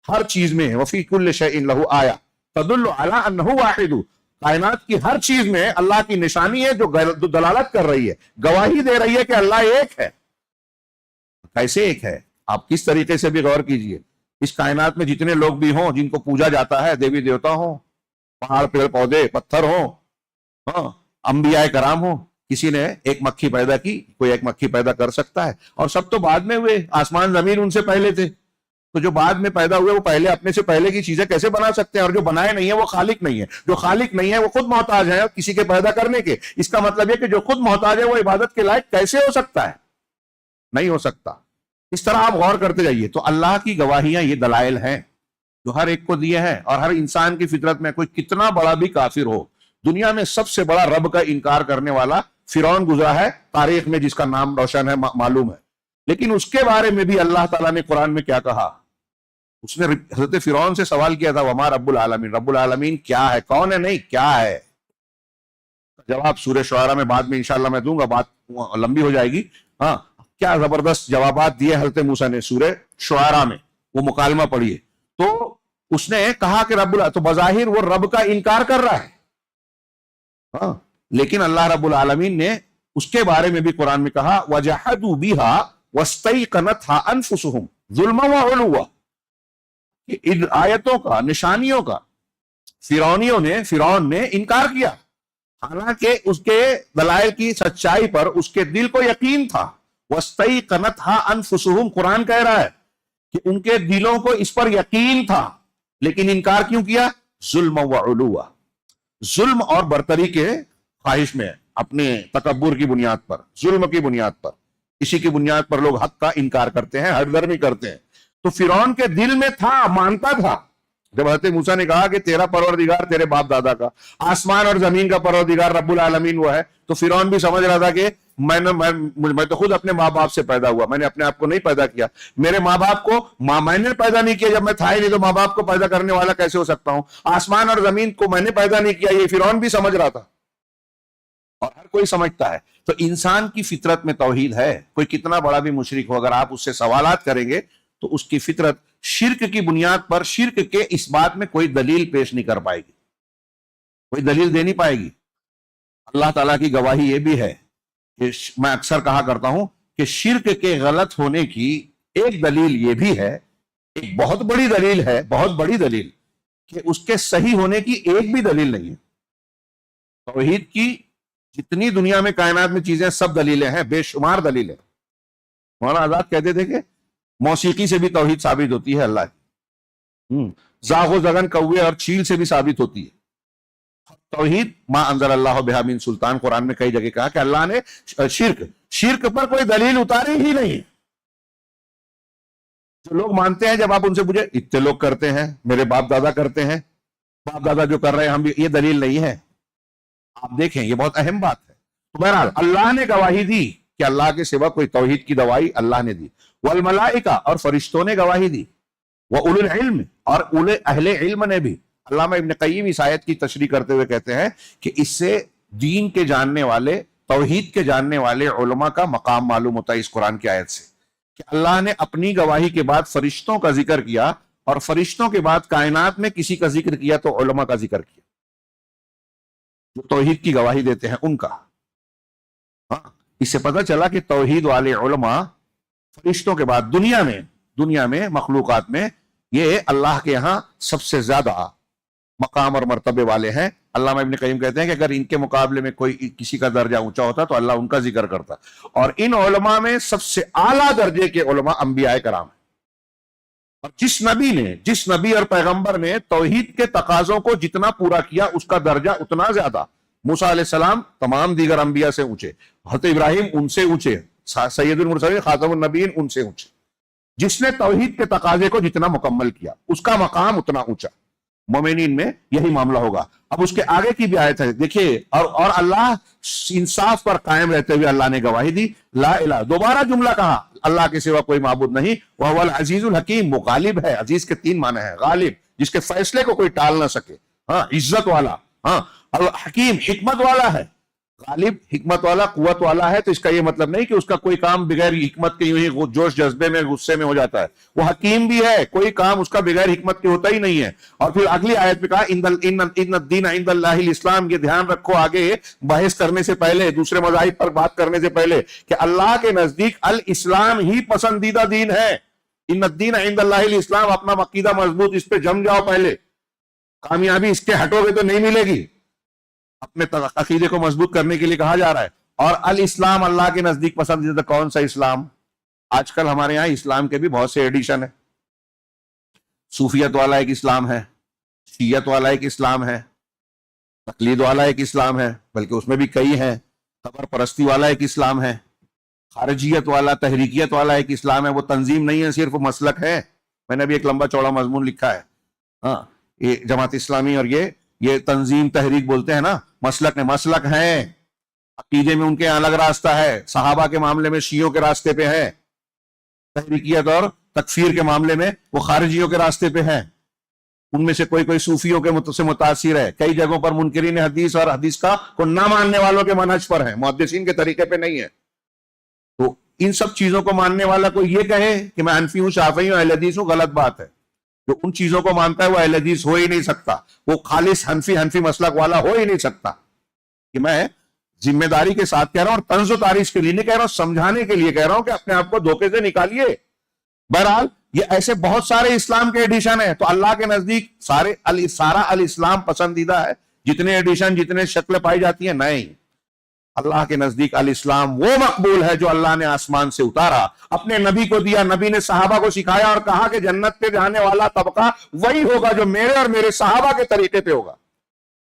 ہر چیز میں. وفی کل شیء لہ آیہ تدل علی انہ واحد، کائنات کی ہر چیز میں اللہ کی نشانی ہے جو دلالت کر رہی ہے، گواہی دے رہی ہے کہ اللہ ایک ہے. کیسے ایک ہے؟ آپ کس طریقے سے بھی غور کیجئے. اس کائنات میں جتنے لوگ بھی ہوں جن کو پوجا جاتا ہے، دیوی دیوتا ہوں، پہاڑ پیڑ پودے پتھر ہوں، ہاں، انبیاء کرام ہوں، کسی نے ایک مکھی پیدا کی، کوئی ایک مکھی پیدا کر سکتا ہے. اور سب تو بعد میں ہوئے، آسمان زمین ان سے پہلے تھے. تو جو بعد میں پیدا ہوئے وہ پہلے اپنے سے پہلے کی چیزیں کیسے بنا سکتے ہیں؟ اور جو بنائے نہیں ہے وہ خالق نہیں ہے. جو خالق نہیں ہے وہ خود محتاج ہے کسی کے پیدا کرنے کے. اس کا مطلب یہ کہ جو خود محتاج ہے وہ عبادت کے لائق کیسے ہو سکتا ہے؟ نہیں ہو سکتا. اس طرح آپ غور کرتے جائیے. تو اللہ کی گواہیاں یہ دلائل ہیں جو ہر ایک کو دیے ہیں. اور ہر انسان کی فطرت میں کوئی کتنا بڑا بھی کافر ہو، دنیا میں سب سے بڑا رب کا انکار کرنے والا فرعون گزرا ہے تاریخ میں، جس کا نام روشن ہے، معلوم ہے. لیکن اس کے بارے میں بھی اللہ تعالیٰ نے قرآن میں کیا کہا؟ اس نے حضرت فرعون سے سوال کیا تھا، وما رب العالمین، رب العالمین کیا ہے؟ کون ہے؟ نہیں، کیا ہے؟ جواب سورہ شعراء میں بعد میں انشاءاللہ میں دوں گا، بات لمبی ہو جائے گی. ہاں، کیا زبردست جوابات دیے حضرت موسیٰ نے سورہ شعراء میں، وہ مکالمہ پڑھیے. تو اس نے کہا کہ تو بظاہر وہ رب کا انکار کر رہا ہے، ہاں، لیکن اللہ رب العالمین نے اس کے بارے میں بھی قرآن میں کہا وَجَحَدُوا بِهَا وَاسْتَيْقَنَتْهَا أَنفُسُهُمْ ظُلْمًا وَعُلُوًّا، کہ ان آیتوں کا، نشانیوں کا فرعون نے انکار کیا، حالانکہ اس کے دلائل کی سچائی پر اس کے دل کو یقین تھا. وَاسْتَيْقَنَتْهَا أَنفُسُهُمْ، قرآن کہہ رہا ہے کہ ان کے دلوں کو اس پر یقین تھا، لیکن انکار کیوں کیا؟ ظلم وعلوا، ظلم اور برتری کے خواہش میں، اپنے تکبر کی بنیاد پر، ظلم کی بنیاد پر، اسی کی بنیاد پر لوگ حق کا انکار کرتے ہیں، ہٹ درمی کرتے ہیں. تو فرعون کے دل میں تھا، مانتا تھا. جب حضرت موسیٰ نے کہا کہ تیرا پروردگار تیرے باپ دادا کا، آسمان اور زمین کا پروردگار رب العالمین وہ ہے، تو فرعون بھی سمجھ رہا تھا کہ میں تو خود اپنے ماں باپ سے پیدا ہوا، میں نے اپنے آپ کو نہیں پیدا کیا، میرے ماں باپ کو میں نے پیدا نہیں کیا، جب میں تھا ہی نہیں تو ماں باپ کو پیدا کرنے والا کیسے ہو سکتا ہوں؟ آسمان اور زمین کو میں نے پیدا نہیں کیا، یہ فرعون بھی سمجھ رہا تھا، اور ہر کوئی سمجھتا ہے. تو انسان کی فطرت میں توحید ہے. کوئی کتنا بڑا بھی مشرک ہو، اگر آپ اس سے سوالات کریں گے تو اس کی فطرت شرک کی بنیاد پر، شرک کے اس بات میں کوئی دلیل پیش نہیں کر پائے گی، کوئی دلیل دے نہیں پائے گی. اللہ تعالیٰ کی گواہی یہ بھی ہے کہ میں اکثر کہا کرتا ہوں کہ شرک کے غلط ہونے کی ایک دلیل یہ بھی ہے، ایک بہت بڑی دلیل ہے، بہت بڑی دلیل، کہ اس کے صحیح ہونے کی ایک بھی دلیل نہیں ہے. توحید کی جتنی دنیا میں کائنات میں چیزیں، سب دلیلیں ہیں، بے شمار دلیلیں. مولانا آزاد کہتے تھے کہ موسیقی سے بھی توحید ثابت ہوتی ہے اللہ کی، زاغ و زغن کوے اور چیل سے بھی ثابت ہوتی ہے توحید۔ ما انزل اللہ بہا من سلطان، قرآن میں کئی جگہ کہا کہ اللہ نے شرک پر کوئی دلیل اتاری ہی نہیں۔ جو لوگ مانتے ہیں، جب آپ ان سے پوچھیں، اتنے لوگ کرتے ہیں، میرے باپ دادا کرتے ہیں، باپ دادا جو کر رہے ہیں ہم بھی، یہ دلیل نہیں ہے۔ آپ دیکھیں یہ بہت اہم بات ہے۔ تو بہرحال اللہ نے گواہی دی کہ اللہ کے سوا کوئی توحید کی دوائی اللہ نے دی، والملائکہ اور فرشتوں نے گواہی دی، وَأُولُو الْعِلْمِ اور اہل علم نے بھی۔ علامہ ابن قیم اس آیت کی تشریح کرتے ہوئے کہتے ہیں کہ اس سے دین کے جاننے والے، توحید کے جاننے والے علماء کا مقام معلوم ہوتا ہے اس قرآن کی آیت سے، کہ اللہ نے اپنی گواہی کے بعد فرشتوں کا ذکر کیا، اور فرشتوں کے بعد کائنات میں کسی کا ذکر کیا تو علماء کا ذکر کیا، جو توحید کی گواہی دیتے ہیں ان کا۔ اس سے پتہ چلا کہ توحید والے علماء فرشتوں کے بعد دنیا میں مخلوقات میں یہ اللہ کے ہاں سب سے زیادہ مقام اور مرتبے والے ہیں۔ علامہ ابن قیم کہتے ہیں کہ اگر ان کے مقابلے میں کوئی کسی کا درجہ اونچا ہوتا تو اللہ ان کا ذکر کرتا، اور ان علماء میں سب سے اعلیٰ درجے کے علماء انبیاء کرام ہیں۔ اور جس نبی اور پیغمبر نے توحید کے تقاضوں کو جتنا پورا کیا اس کا درجہ اتنا زیادہ۔ موسیٰ علیہ السلام تمام دیگر انبیاء سے اونچے، حضرت ابراہیم ان سے اونچے، سید المرسلین خاتم النبیین ان سے اونچے۔ جس نے توحید کے تقاضے کو جتنا مکمل کیا اس کا مقام اتنا اونچا۔ مومنین میں یہی معاملہ ہوگا۔ اب اس کے آگے کی بھی آیت ہے، دیکھیے، اور اللہ انصاف پر قائم رہتے ہوئے اللہ نے گواہی دی، لا الہ، دوبارہ جملہ کہا، اللہ کے سوا کوئی معبود نہیں، وَهُوَ الْعَزِيزُ الْحَكِيمُ، وہ غالب ہے۔ عزیز کے تین معنی ہیں، غالب جس کے فیصلے کو کوئی ٹال نہ سکے، عزت والا، حکیم حکمت والا ہے۔ غالب حکمت والا قوت والا ہے تو اس کا یہ مطلب نہیں کہ اس کا کوئی کام بغیر حکمت کے یوں ہی جوش جذبے میں غصے میں ہو جاتا ہے، وہ حکیم بھی ہے، کوئی کام اس کا بغیر حکمت کے ہوتا ہی نہیں ہے۔ اور پھر اگلی آیت میں کہا ان الدین عند اللہ الاسلام، یہ دھیان رکھو آگے بحث کرنے سے پہلے، دوسرے مذاہب پر بات کرنے سے پہلے، کہ اللہ کے نزدیک الاسلام ہی پسندیدہ دین ہے۔ ان الدین عند اللہ الاسلام، اپنا عقیدہ مضبوط اس پہ جم جاؤ پہلے، کامیابی اس کے ہٹو گے تو نہیں ملے گی۔ اپنے عقیدے کو مضبوط کرنے کے لیے کہا جا رہا ہے۔ اور الاسلام اللہ کے نزدیک پسندیدہ کون سا اسلام؟ آج کل ہمارے ہاں اسلام کے بھی بہت سے ایڈیشن ہیں۔ صوفیت والا ایک اسلام ہے، شیعت والا ایک اسلام ہے، تقلید والا ایک اسلام ہے، بلکہ اس میں بھی کئی ہیں، قبر پرستی والا ایک اسلام ہے، خارجیت والا، تحریکیت والا ایک اسلام ہے۔ وہ تنظیم نہیں ہے، صرف مسلک ہے۔ میں نے بھی ایک لمبا چوڑا مضمون لکھا ہے، یہ جماعت اسلامی اور یہ تنظیم تحریک بولتے ہیں نا، مسلک ہیں، عقیدے میں ان کے الگ راستہ ہے، صحابہ کے معاملے میں شیعوں کے راستے پہ ہے، تحریکیت اور تکفیر کے معاملے میں وہ خارجیوں کے راستے پہ ہیں، ان میں سے کوئی صوفیوں کے سے متاثر ہے، کئی جگہوں پر منکرین حدیث اور حدیث کو نہ ماننے والوں کے منہج پر ہیں، محدثین کے طریقے پہ نہیں ہے۔ تو ان سب چیزوں کو ماننے والا کوئی یہ کہے کہ میں حنفی ہوں، شافعی ہوں، اہل حدیث ہوں، غلط بات ہے۔ جو ان چیزوں کو مانتا ہے وہ اہل حدیث ہو ہی نہیں سکتا، وہ خالص حنفی مسلک والا ہو ہی نہیں سکتا۔ کہ میں ذمہ داری کے ساتھ کہہ رہا ہوں، اور طنز و تاریخ کے لیے نہیں کہہ رہا ہوں، سمجھانے کے لیے کہہ رہا ہوں کہ اپنے آپ کو دھوکے سے نکالیے۔ بہرحال یہ ایسے بہت سارے اسلام کے ایڈیشن ہیں، تو اللہ کے نزدیک سارا الاسلام پسندیدہ ہے، جتنے ایڈیشن جتنے شکلیں پائی جاتی ہیں نہیں، اللہ کے نزدیک الاسلام وہ مقبول ہے جو اللہ نے آسمان سے اتارا، اپنے نبی کو دیا، نبی نے صحابہ کو سکھایا اور کہا کہ جنت پہ جانے والا طبقہ وہی ہوگا جو میرے اور میرے صحابہ کے طریقے پہ ہوگا،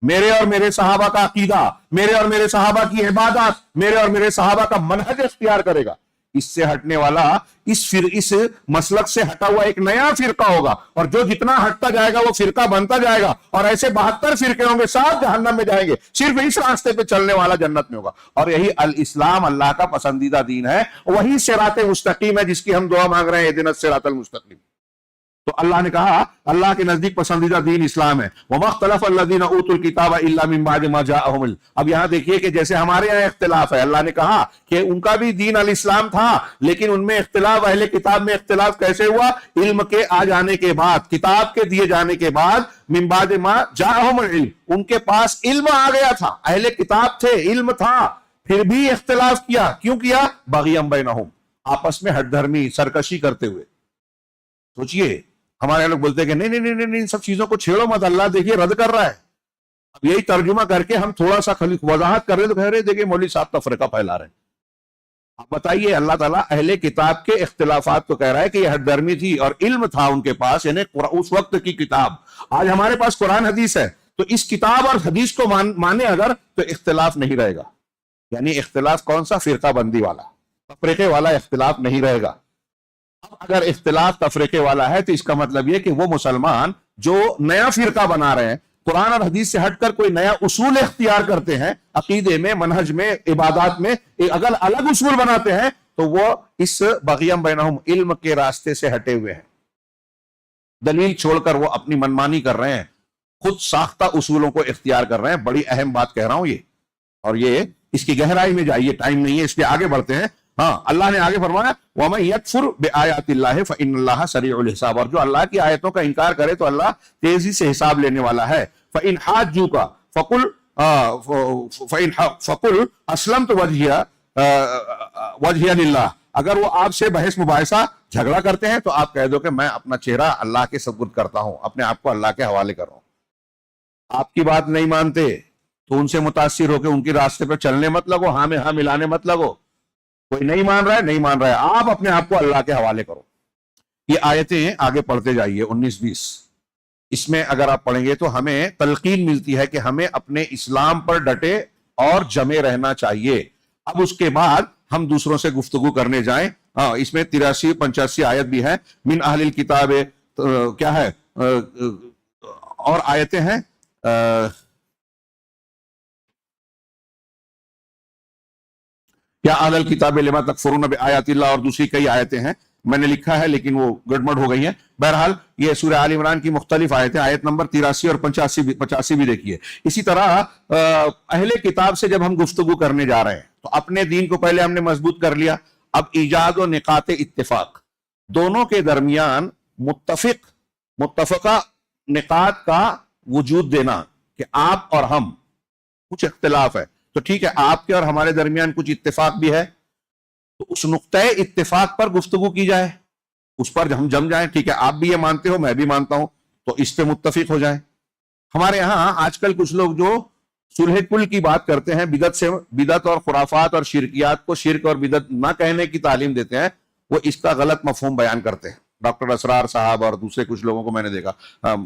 میرے اور میرے صحابہ کا عقیدہ، میرے اور میرے صحابہ کی عبادات، میرے اور میرے صحابہ کا منہج اختیار کرے گا۔ اس سے ہٹنے والا، اس مسلک سے ہٹا ہوا ایک نیا فرقہ ہوگا، اور جو جتنا ہٹتا جائے گا وہ فرقہ بنتا جائے گا، اور ایسے 72 فرقے ہوں گے، سب جہنم میں جائیں گے، صرف اس راستے پہ چلنے والا جنت میں ہوگا۔ اور یہی الاسلام اللہ کا پسندیدہ دین ہے، وہی صراط مستقیم ہے جس کی ہم دعا مانگ رہے ہیں، اهدنا الصراط المستقیم۔ تو اللہ نے کہا اللہ کے نزدیک پسندیدہ دین اسلام ہے۔ وَمَا اخْتَلَفَ الَّذِينَ أُوتُوا الْكِتَابَ إِلَّا مِن بَعْدِ مَا جَاءَهُمُ الْعِلْمُ۔ اب یہاں دیکھیے کہ جیسے ہمارے یہاں اختلاف ہے، اللہ نے کہا کہ ان کا بھی دین الاسلام تھا، لیکن ان میں اختلاف، اہل کتاب میں اختلاف کیسے ہوا؟ علم کے آ جانے کے بعد، کتاب کے دیے جانے کے بعد، من بعد ما جاءہم العلم، ان کے پاس علم آ گیا تھا، اہل کتاب تھے، علم تھا، پھر بھی اختلاف کیا۔ کیوں کیا؟ بغیم بینہم، آپس میں ہٹ دھرمی، سرکشی کرتے ہوئے۔ سوچئے ہمارے لوگ بولتے ہیں کہ نہیں ان سب چیزوں کو چھیڑو مت، اللہ دیکھیے رد کر رہا ہے۔ اب یہی ترجمہ کر کے ہم تھوڑا سا وضاحت کر رہے تو کہہ رہے دیکھیں مولوی صاحب تفرقہ پھیلا رہے ہیں۔ آپ بتائیے، اللہ تعالیٰ اہل کتاب کے اختلافات کو کہہ رہا ہے کہ یہ حد درمی تھی اور علم تھا ان کے پاس، یعنی اس وقت کی کتاب. آج ہمارے پاس قرآن حدیث ہے تو اس کتاب اور حدیث کو مانے اگر تو اختلاف نہیں رہے گا. یعنی اختلاف کون سا؟ فرقہ بندی والا، تفریقے والا اختلاف نہیں رہے گا. اب اگر اختلاف تفریقے والا ہے تو اس کا مطلب یہ کہ وہ مسلمان جو نیا فرقہ بنا رہے ہیں، قرآن اور حدیث سے ہٹ کر کوئی نیا اصول اختیار کرتے ہیں، عقیدے میں، منہج میں، عبادات میں اگر الگ اصول بناتے ہیں تو وہ اس بغیم بینہم علم کے راستے سے ہٹے ہوئے ہیں. دلیل چھوڑ کر وہ اپنی منمانی کر رہے ہیں، خود ساختہ اصولوں کو اختیار کر رہے ہیں. بڑی اہم بات کہہ رہا ہوں یہ، اور یہ اس کی گہرائی میں جائیے، ٹائم نہیں ہے اس لیے آگے بڑھتے ہیں. ہاں، اللہ نے آگے فرمایا وَمَن يَكْفُرْ بِآيَاتِ اللَّهِ فَإِنَّ اللَّهَ سَرِيعُ الْحِسَابِ، اور جو اللہ کی آیتوں کا انکار کرے تو اللہ تیزی سے حساب لینے والا ہے. فَإِنْ حَاجُّوكَ فَقُلْ أَسْلَمْتُ وَجْهِيَ لِلَّهِ، اگر وہ آپ سے بحث مباحثہ جھگڑا کرتے ہیں تو آپ کہہ دو کہ میں اپنا چہرہ اللہ کے سپرد کرتا ہوں، اپنے آپ کو اللہ کے حوالے کر رہا ہوں. آپ کی بات نہیں مانتے تو ان سے متاثر ہو کے ان کی راستے پہ چلنے مت لگو، ہاں میں ہاں ملانے مت لگو. کوئی نہیں مان رہا ہے، نہیں مان رہا ہے، آپ اپنے آپ کو اللہ کے حوالے کرو. یہ آیتیں آگے پڑھتے جائیے 19-20. اس میں اگر آپ پڑھیں گے تو ہمیں تلقین ملتی ہے کہ ہمیں اپنے اسلام پر ڈٹے اور جمے رہنا چاہیے. اب اس کے بعد ہم دوسروں سے گفتگو کرنے جائیں. ہاں، اس میں 83-85 آیت بھی ہے. من اہل الکتاب کیا ہے، اور آیتیں ہیں. یا اہل الکتاب لما تکفرون بآیات اللہ، اور دوسری کئی آیتیں ہیں، میں نے لکھا ہے لیکن وہ گڑبڑ ہو گئی ہیں. بہرحال یہ سورہ آل عمران کی مختلف آیتیں، آیت نمبر 83 اور 85 بھی دیکھیے. اسی طرح اہل کتاب سے جب ہم گفتگو کرنے جا رہے ہیں تو اپنے دین کو پہلے ہم نے مضبوط کر لیا. اب ایجاد و نقاط اتفاق، دونوں کے درمیان متفقہ نقاط کا وجود دینا کہ آپ اور ہم کچھ اختلاف ہے تو ٹھیک ہے، آپ کے اور ہمارے درمیان کچھ اتفاق بھی ہے تو اس نقطۂ اتفاق پر گفتگو کی جائے، اس پر ہم جم جائیں. ٹھیک ہے، آپ بھی یہ مانتے ہو، میں بھی مانتا ہوں، تو اس پہ متفق ہو جائیں. ہمارے ہاں آج کل کچھ لوگ جو صلح کل کی بات کرتے ہیں، بدعت اور خرافات اور شرکیات کو شرک اور بدعت نہ کہنے کی تعلیم دیتے ہیں، وہ اس کا غلط مفہوم بیان کرتے ہیں. ڈاکٹر اسرار صاحب اور دوسرے کچھ لوگوں کو میں نے دیکھا،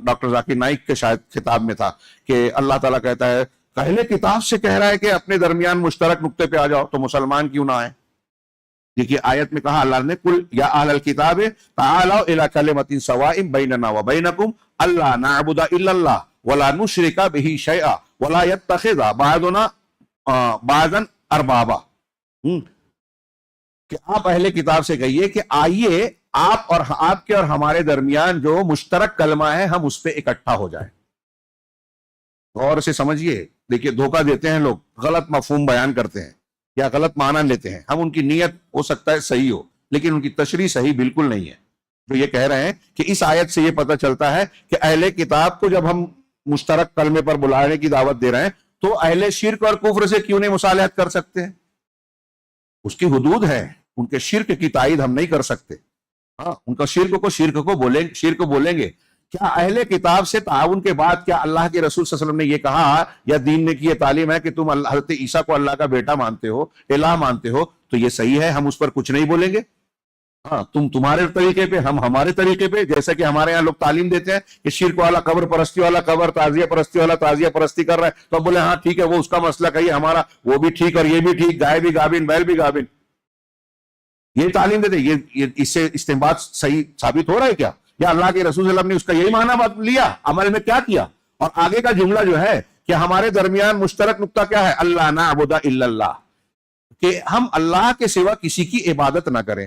ڈاکٹر ذاکر نائک کے شاید خطاب میں تھا کہ اللہ تعالیٰ کہتا ہے اہل کتاب سے کہہ رہا ہے کہ اپنے درمیان مشترک نقطے پہ آ جاؤ، تو مسلمان کیوں نہ آئے؟ دیکھیے آیت میں کہا اللہ نے کل یا اہل الکتاب تعالوا الی کلمۃ سواء بیننا وبینکم الا نعبد الا اللہ ولا نشرک به شیئا ولا يتخذ بعضنا بعضا اربابا، کہ آپ اہل کتاب سے کہیے کہ آئیے آپ اور آپ کے اور ہمارے درمیان جو مشترک کلمہ ہے ہم اس پہ اکٹھا ہو جائیں. غور سے سمجھیے. دیکھیے دھوکہ دیتے ہیں لوگ، غلط مفہوم بیان کرتے ہیں یا غلط معنی لیتے ہیں. ہم ان کی نیت ہو سکتا ہے صحیح ہو لیکن ان کی تشریح صحیح بالکل نہیں ہے. جو یہ کہہ رہے ہیں کہ اس آیت سے یہ پتہ چلتا ہے کہ اہل کتاب کو جب ہم مشترک کلمے پر بلانے کی دعوت دے رہے ہیں تو اہل شرک اور کفر سے کیوں نہیں مصالحت کر سکتے ہیں؟ اس کی حدود ہے، ان کے شرک کی تائید ہم نہیں کر سکتے. ہاں، ان کا شرک بولیں گے. کیا اہل کتاب سے تعاون کے بعد کیا اللہ کے رسول صلی اللہ علیہ وسلم نے یہ کہا یا دین نے کی یہ تعلیم ہے کہ تم حضرت عیسیٰ کو اللہ کا بیٹا مانتے ہو، الہ مانتے ہو، تو یہ صحیح ہے، ہم اس پر کچھ نہیں بولیں گے؟ ہاں، تم تمہارے طریقے پہ، ہم ہمارے طریقے پہ. جیسا کہ ہمارے یہاں لوگ تعلیم دیتے ہیں کہ شرک والا قبر پرستی والا قبر، تعزیہ پرستی والا تعزیہ پرستی کر رہا ہے، تو اب بولے ہاں ٹھیک ہے، وہ اس کا مسئلہ کہیے، ہمارا وہ بھی ٹھیک اور یہ بھی ٹھیک، گائے بھی گابن بیل بھی گابن. یہ تعلیم دیتے، یہ اس سے استنباط صحیح ثابت ہو رہا ہے کیا؟ یا اللہ کے رسول صلی اللہ علیہ وسلم نے اس کا یہی معنی لیا، عمل میں کیا کیا؟ اور آگے کا جملہ جو ہے کہ ہمارے درمیان مشترک نقطہ کیا ہے؟ اللہ نعبد الا اللہ، کہ ہم اللہ کے سوا کسی کی عبادت نہ کریں.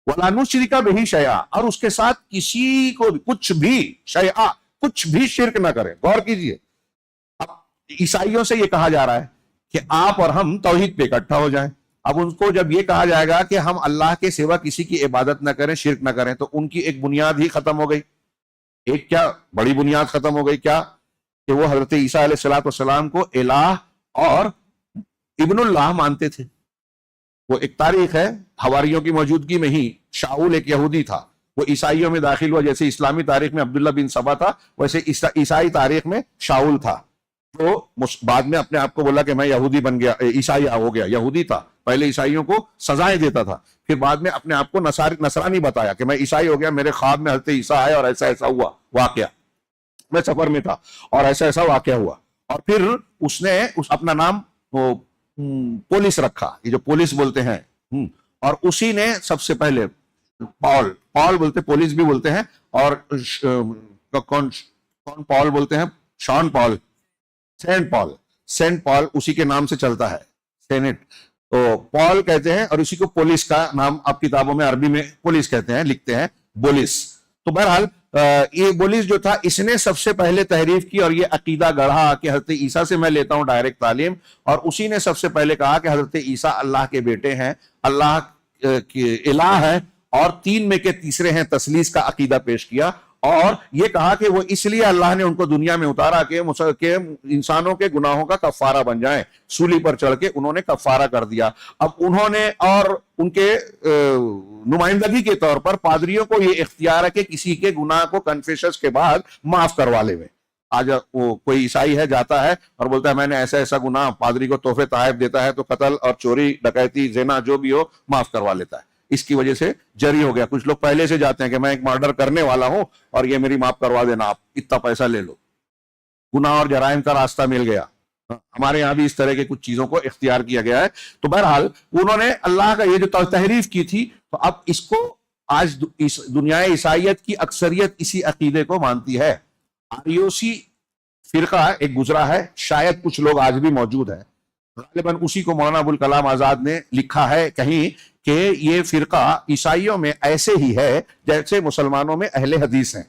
وَلَا نُشْرِكَ بِهِ شَيْئًا، اور اس کے ساتھ کسی کو بھی کچھ بھی شرک نہ کریں. غور کیجئے، اب عیسائیوں سے یہ کہا جا رہا ہے کہ آپ اور ہم توحید پہ اکٹھا ہو جائیں. اب ان کو جب یہ کہا جائے گا کہ ہم اللہ کے سوا کسی کی عبادت نہ کریں، شرک نہ کریں، تو ان کی ایک بنیاد ہی ختم ہو گئی. ایک کیا بڑی بنیاد ختم ہو گئی، کیا؟ کہ وہ حضرت عیسیٰ علیہ السلام کو الہ اور ابن اللہ مانتے تھے. وہ ایک تاریخ ہے، حواریوں کی موجودگی میں ہی شاؤل ایک یہودی تھا، وہ عیسائیوں میں داخل ہوا. جیسے اسلامی تاریخ میں عبداللہ بن سبا تھا، ویسے عیسائی تاریخ میں شاؤل تھا، جو بعد میں اپنے آپ کو بولا کہ میں یہودی بن گیا، عیسائی ہو گیا، یہودی تھا پہلے عیسائیوں کو سزائیں دیتا تھا، پھر بعد میں اپنے آپ کو نصرانی بتایا کہ میں عیسائی ہو گیا، میرے خواب میں حضرت عیسیٰ آئے اور ایسا ایسا ہوا واقعہ، میں سفر میں تھا اور ایسا ایسا واقعہ ہوا، اور پھر اس نے اپنا نام پولس رکھا، یہ جو پولس بولتے ہیں، اور اسی نے سب سے پہلے پال بولتے، پولس بھی بولتے ہیں، اور کون پال بولتے ہیں، شان پال، سینٹ پال اسی کے نام سے چلتا ہے، سینٹ تو پال کہتے ہیں، اور اسی کو پولیس کا نام آپ کتابوں میں عربی میں پولیس کہتے ہیں، لکھتے ہیں بولس۔ تو بہرحال یہ بولس جو تھا اس نے سب سے پہلے تحریف کی اور یہ عقیدہ گڑھا کہ حضرت عیسیٰ سے میں لیتا ہوں ڈائریکٹ تعلیم، اور اسی نے سب سے پہلے کہا کہ حضرت عیسیٰ اللہ کے بیٹے ہیں، اللہ کی الہ ہے، اور تین میں کے تیسرے ہیں، تثلیث کا عقیدہ پیش کیا، اور یہ کہا کہ وہ اس لیے اللہ نے ان کو دنیا میں اتارا کہ انسانوں کے گناہوں کا کفارہ بن جائیں، سولی پر چڑھ کے انہوں نے کفارہ کر دیا۔ اب انہوں نے اور ان کے نمائندگی کے طور پر پادریوں کو یہ اختیار ہے کہ کسی کے گناہ کو کنفیشنز کے بعد معاف کروا لے۔ آج وہ کوئی عیسائی ہے جاتا ہے اور بولتا ہے میں نے ایسا ایسا گناہ، پادری کو تحفے تحائف دیتا ہے تو قتل اور چوری ڈکیتی زنا جو بھی ہو معاف کروا لیتا ہے، اس کی وجہ سے جری ہو گیا۔ کچھ لوگ پہلے سے جاتے ہیں کہ میں ایک مرڈر کرنے والا ہوں اور یہ میری معاف کروا دینا، آپ اتنا پیسہ لے لو، گناہ اور جرائم کا راستہ مل گیا۔ ہمارے یہاں بھی اس طرح کے کچھ چیزوں کو اختیار کیا گیا ہے۔ تو بہرحال انہوں نے اللہ کا یہ جو تحریف کی تھی، تو اب اس کو آج دنیا عیسائیت کی اکثریت اسی عقیدے کو مانتی ہے۔ آریوسی فرقہ ایک گزرا ہے، شاید کچھ لوگ آج بھی موجود ہیں، غالباً اسی کو مولانا ابوالکلام آزاد نے لکھا ہے کہیں کہ یہ فرقہ عیسائیوں میں ایسے ہی ہے جیسے مسلمانوں میں اہل حدیث ہیں،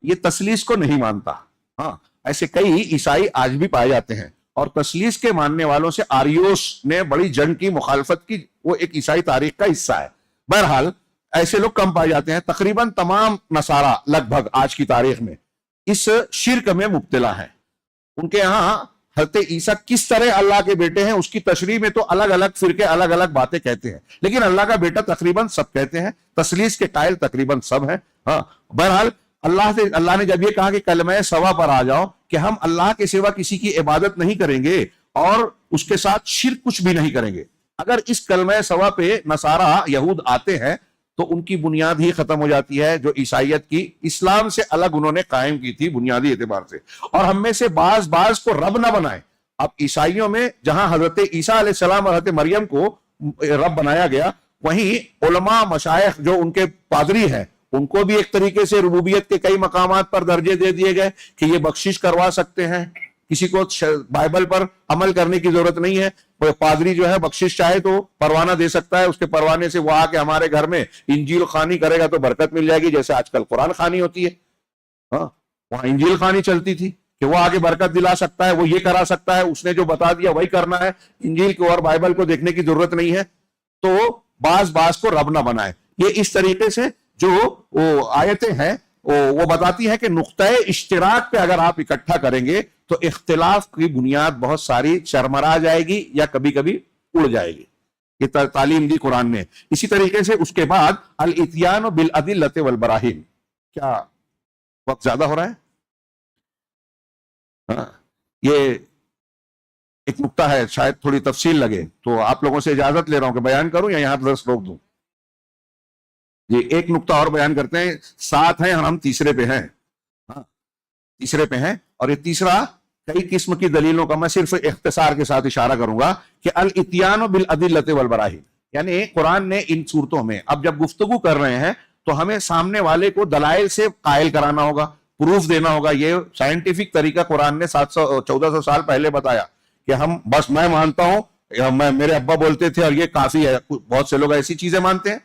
یہ تثلیث کو نہیں مانتا۔ ہاں، ایسے کئی عیسائی آج بھی پائے جاتے ہیں، اور تثلیث کے ماننے والوں سے آریوس نے بڑی جنگ کی، مخالفت کی، وہ ایک عیسائی تاریخ کا حصہ ہے۔ بہرحال ایسے لوگ کم پائے جاتے ہیں، تقریباً تمام نصارہ لگ بھگ آج کی تاریخ میں اس شرک میں مبتلا ہیں۔ ان کے ہاں حضرت عیسیٰ کس طرح اللہ کے بیٹے ہیں اس کی تشریح میں تو الگ الگ فرقے الگ الگ باتیں کہتے ہیں، لیکن اللہ کا بیٹا تقریباً سب کہتے ہیں، تثلیث کے قائل تقریباً سب ہیں۔ ہاں، بہرحال اللہ نے جب یہ کہا کہ کلمہ سوا پر آ جاؤ کہ ہم اللہ کے سوا کسی کی عبادت نہیں کریں گے اور اس کے ساتھ شرک کچھ بھی نہیں کریں گے، اگر اس کلمہ سوا پہ نصارہ یہود آتے ہیں تو ان کی بنیاد ہی ختم ہو جاتی ہے جو عیسائیت کی اسلام سے الگ انہوں نے قائم کی تھی بنیادی اعتبار سے۔ اور ہم میں سے بعض کو رب نہ بنائے۔ اب عیسائیوں میں جہاں حضرت عیسیٰ علیہ السلام اور حضرت مریم کو رب بنایا گیا، وہیں علماء مشائخ جو ان کے پادری ہیں ان کو بھی ایک طریقے سے ربوبیت کے کئی مقامات پر درجے دے دیے گئے کہ یہ بخشش کروا سکتے ہیں، کسی کو بائبل پر عمل کرنے کی ضرورت نہیں ہے، پادری جو ہے بخشش چاہے تو پروانہ دے سکتا ہے، اس کے پروانے سے وہ آ کے ہمارے گھر میں انجیل خوانی کرے گا تو برکت مل جائے گی، جیسے آج کل قرآن خوانی ہوتی ہے۔ ہاں، وہاں انجیل خوانی چلتی تھی کہ وہ آگے برکت دلا سکتا ہے، وہ یہ کرا سکتا ہے، اس نے جو بتا دیا وہی کرنا ہے، انجیل کو اور بائبل کو دیکھنے کی ضرورت نہیں ہے۔ تو بعض کو رب نہ بنائے۔ یہ اس طریقے سے جو آیتیں ہیں وہ بتاتی ہیں کہ نقطۂ اشتراک پہ اگر آپ اکٹھا کریں گے تو اختلاف کی بنیاد بہت ساری چرمرا جائے گی یا کبھی کبھی اڑ جائے گی۔ یہ تعلیم دی قرآن نے۔ اسی طریقے سے اس کے بعد الاتیان بالادلۃ والبراہین۔ کیا وقت زیادہ ہو رہا ہے؟ ہاں، یہ ایک نقطہ ہے، شاید تھوڑی تفصیل لگے تو آپ لوگوں سے اجازت لے رہا ہوں کہ بیان کروں یا یہاں درس روک دوں؟ یہ ایک نقطہ اور بیان کرتے ہیں، 7 ہیں اور ہم تیسرے پہ ہیں۔ ہاں، تیسرے پہ ہیں، اور یہ تیسرا کئی قسم کی دلیلوں کا میں صرف اختصار کے ساتھ اشارہ کروں گا کہ الاتیان بالادلۃ والبراہین، یعنی قرآن نے ان صورتوں میں اب جب گفتگو کر رہے ہیں تو ہمیں سامنے والے کو دلائل سے قائل کرانا ہوگا، پروف دینا ہوگا۔ یہ سائنٹیفک طریقہ قرآن نے 1400 سال پہلے بتایا کہ ہم بس میں مانتا ہوں، میرے ابا بولتے تھے اور یہ کافی ہے۔ بہت سے لوگ ایسی چیزیں مانتے ہیں،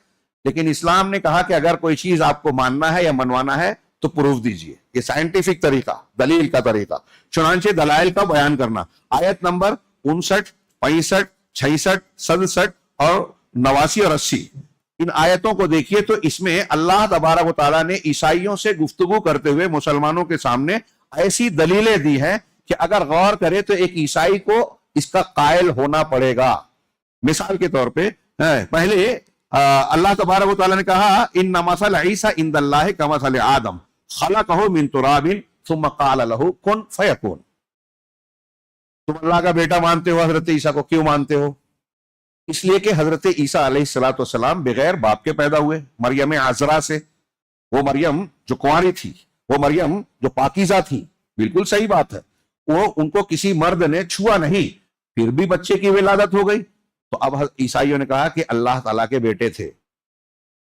لیکن اسلام نے کہا کہ اگر کوئی چیز آپ کو ماننا ہے یا منوانا ہے تو پروف دیجئے۔ یہ سائنٹیفک طریقہ، دلیل کا طریقہ، چنانچہ دلائل کا بیان کرنا۔ آیت نمبر 59، 65، 66، 67 اور 89 اور 80، ان آیتوں کو دیکھیے تو اس میں اللہ تبارک و تعالیٰ نے عیسائیوں سے گفتگو کرتے ہوئے مسلمانوں کے سامنے ایسی دلیلیں دی ہیں کہ اگر غور کرے تو ایک عیسائی کو اس کا قائل ہونا پڑے گا۔ مثال کے طور پہ پہلے اللہ تبارک و تعالیٰ نے کہا ان مثل عیسیٰ عند اللہ کمثل آدم خلقہ من تراب ثم قال له کن فیکون۔ تم اللہ کا بیٹا مانتے ہو حضرت عیسیٰ کو، کیوں مانتے ہو؟ اس لیے کہ حضرت عیسیٰ علیہ الصلوۃ والسلام بغیر باپ کے پیدا ہوئے مریم عذرا سے. وہ مریم جو کنواری تھی، وہ مریم جو پاکیزہ تھی، بالکل صحیح بات ہے، وہ ان کو کسی مرد نے چھوا نہیں، پھر بھی بچے کی ولادت ہو گئی. تو اب عیسائیوں نے کہا کہ اللہ تعالیٰ کے بیٹے تھے،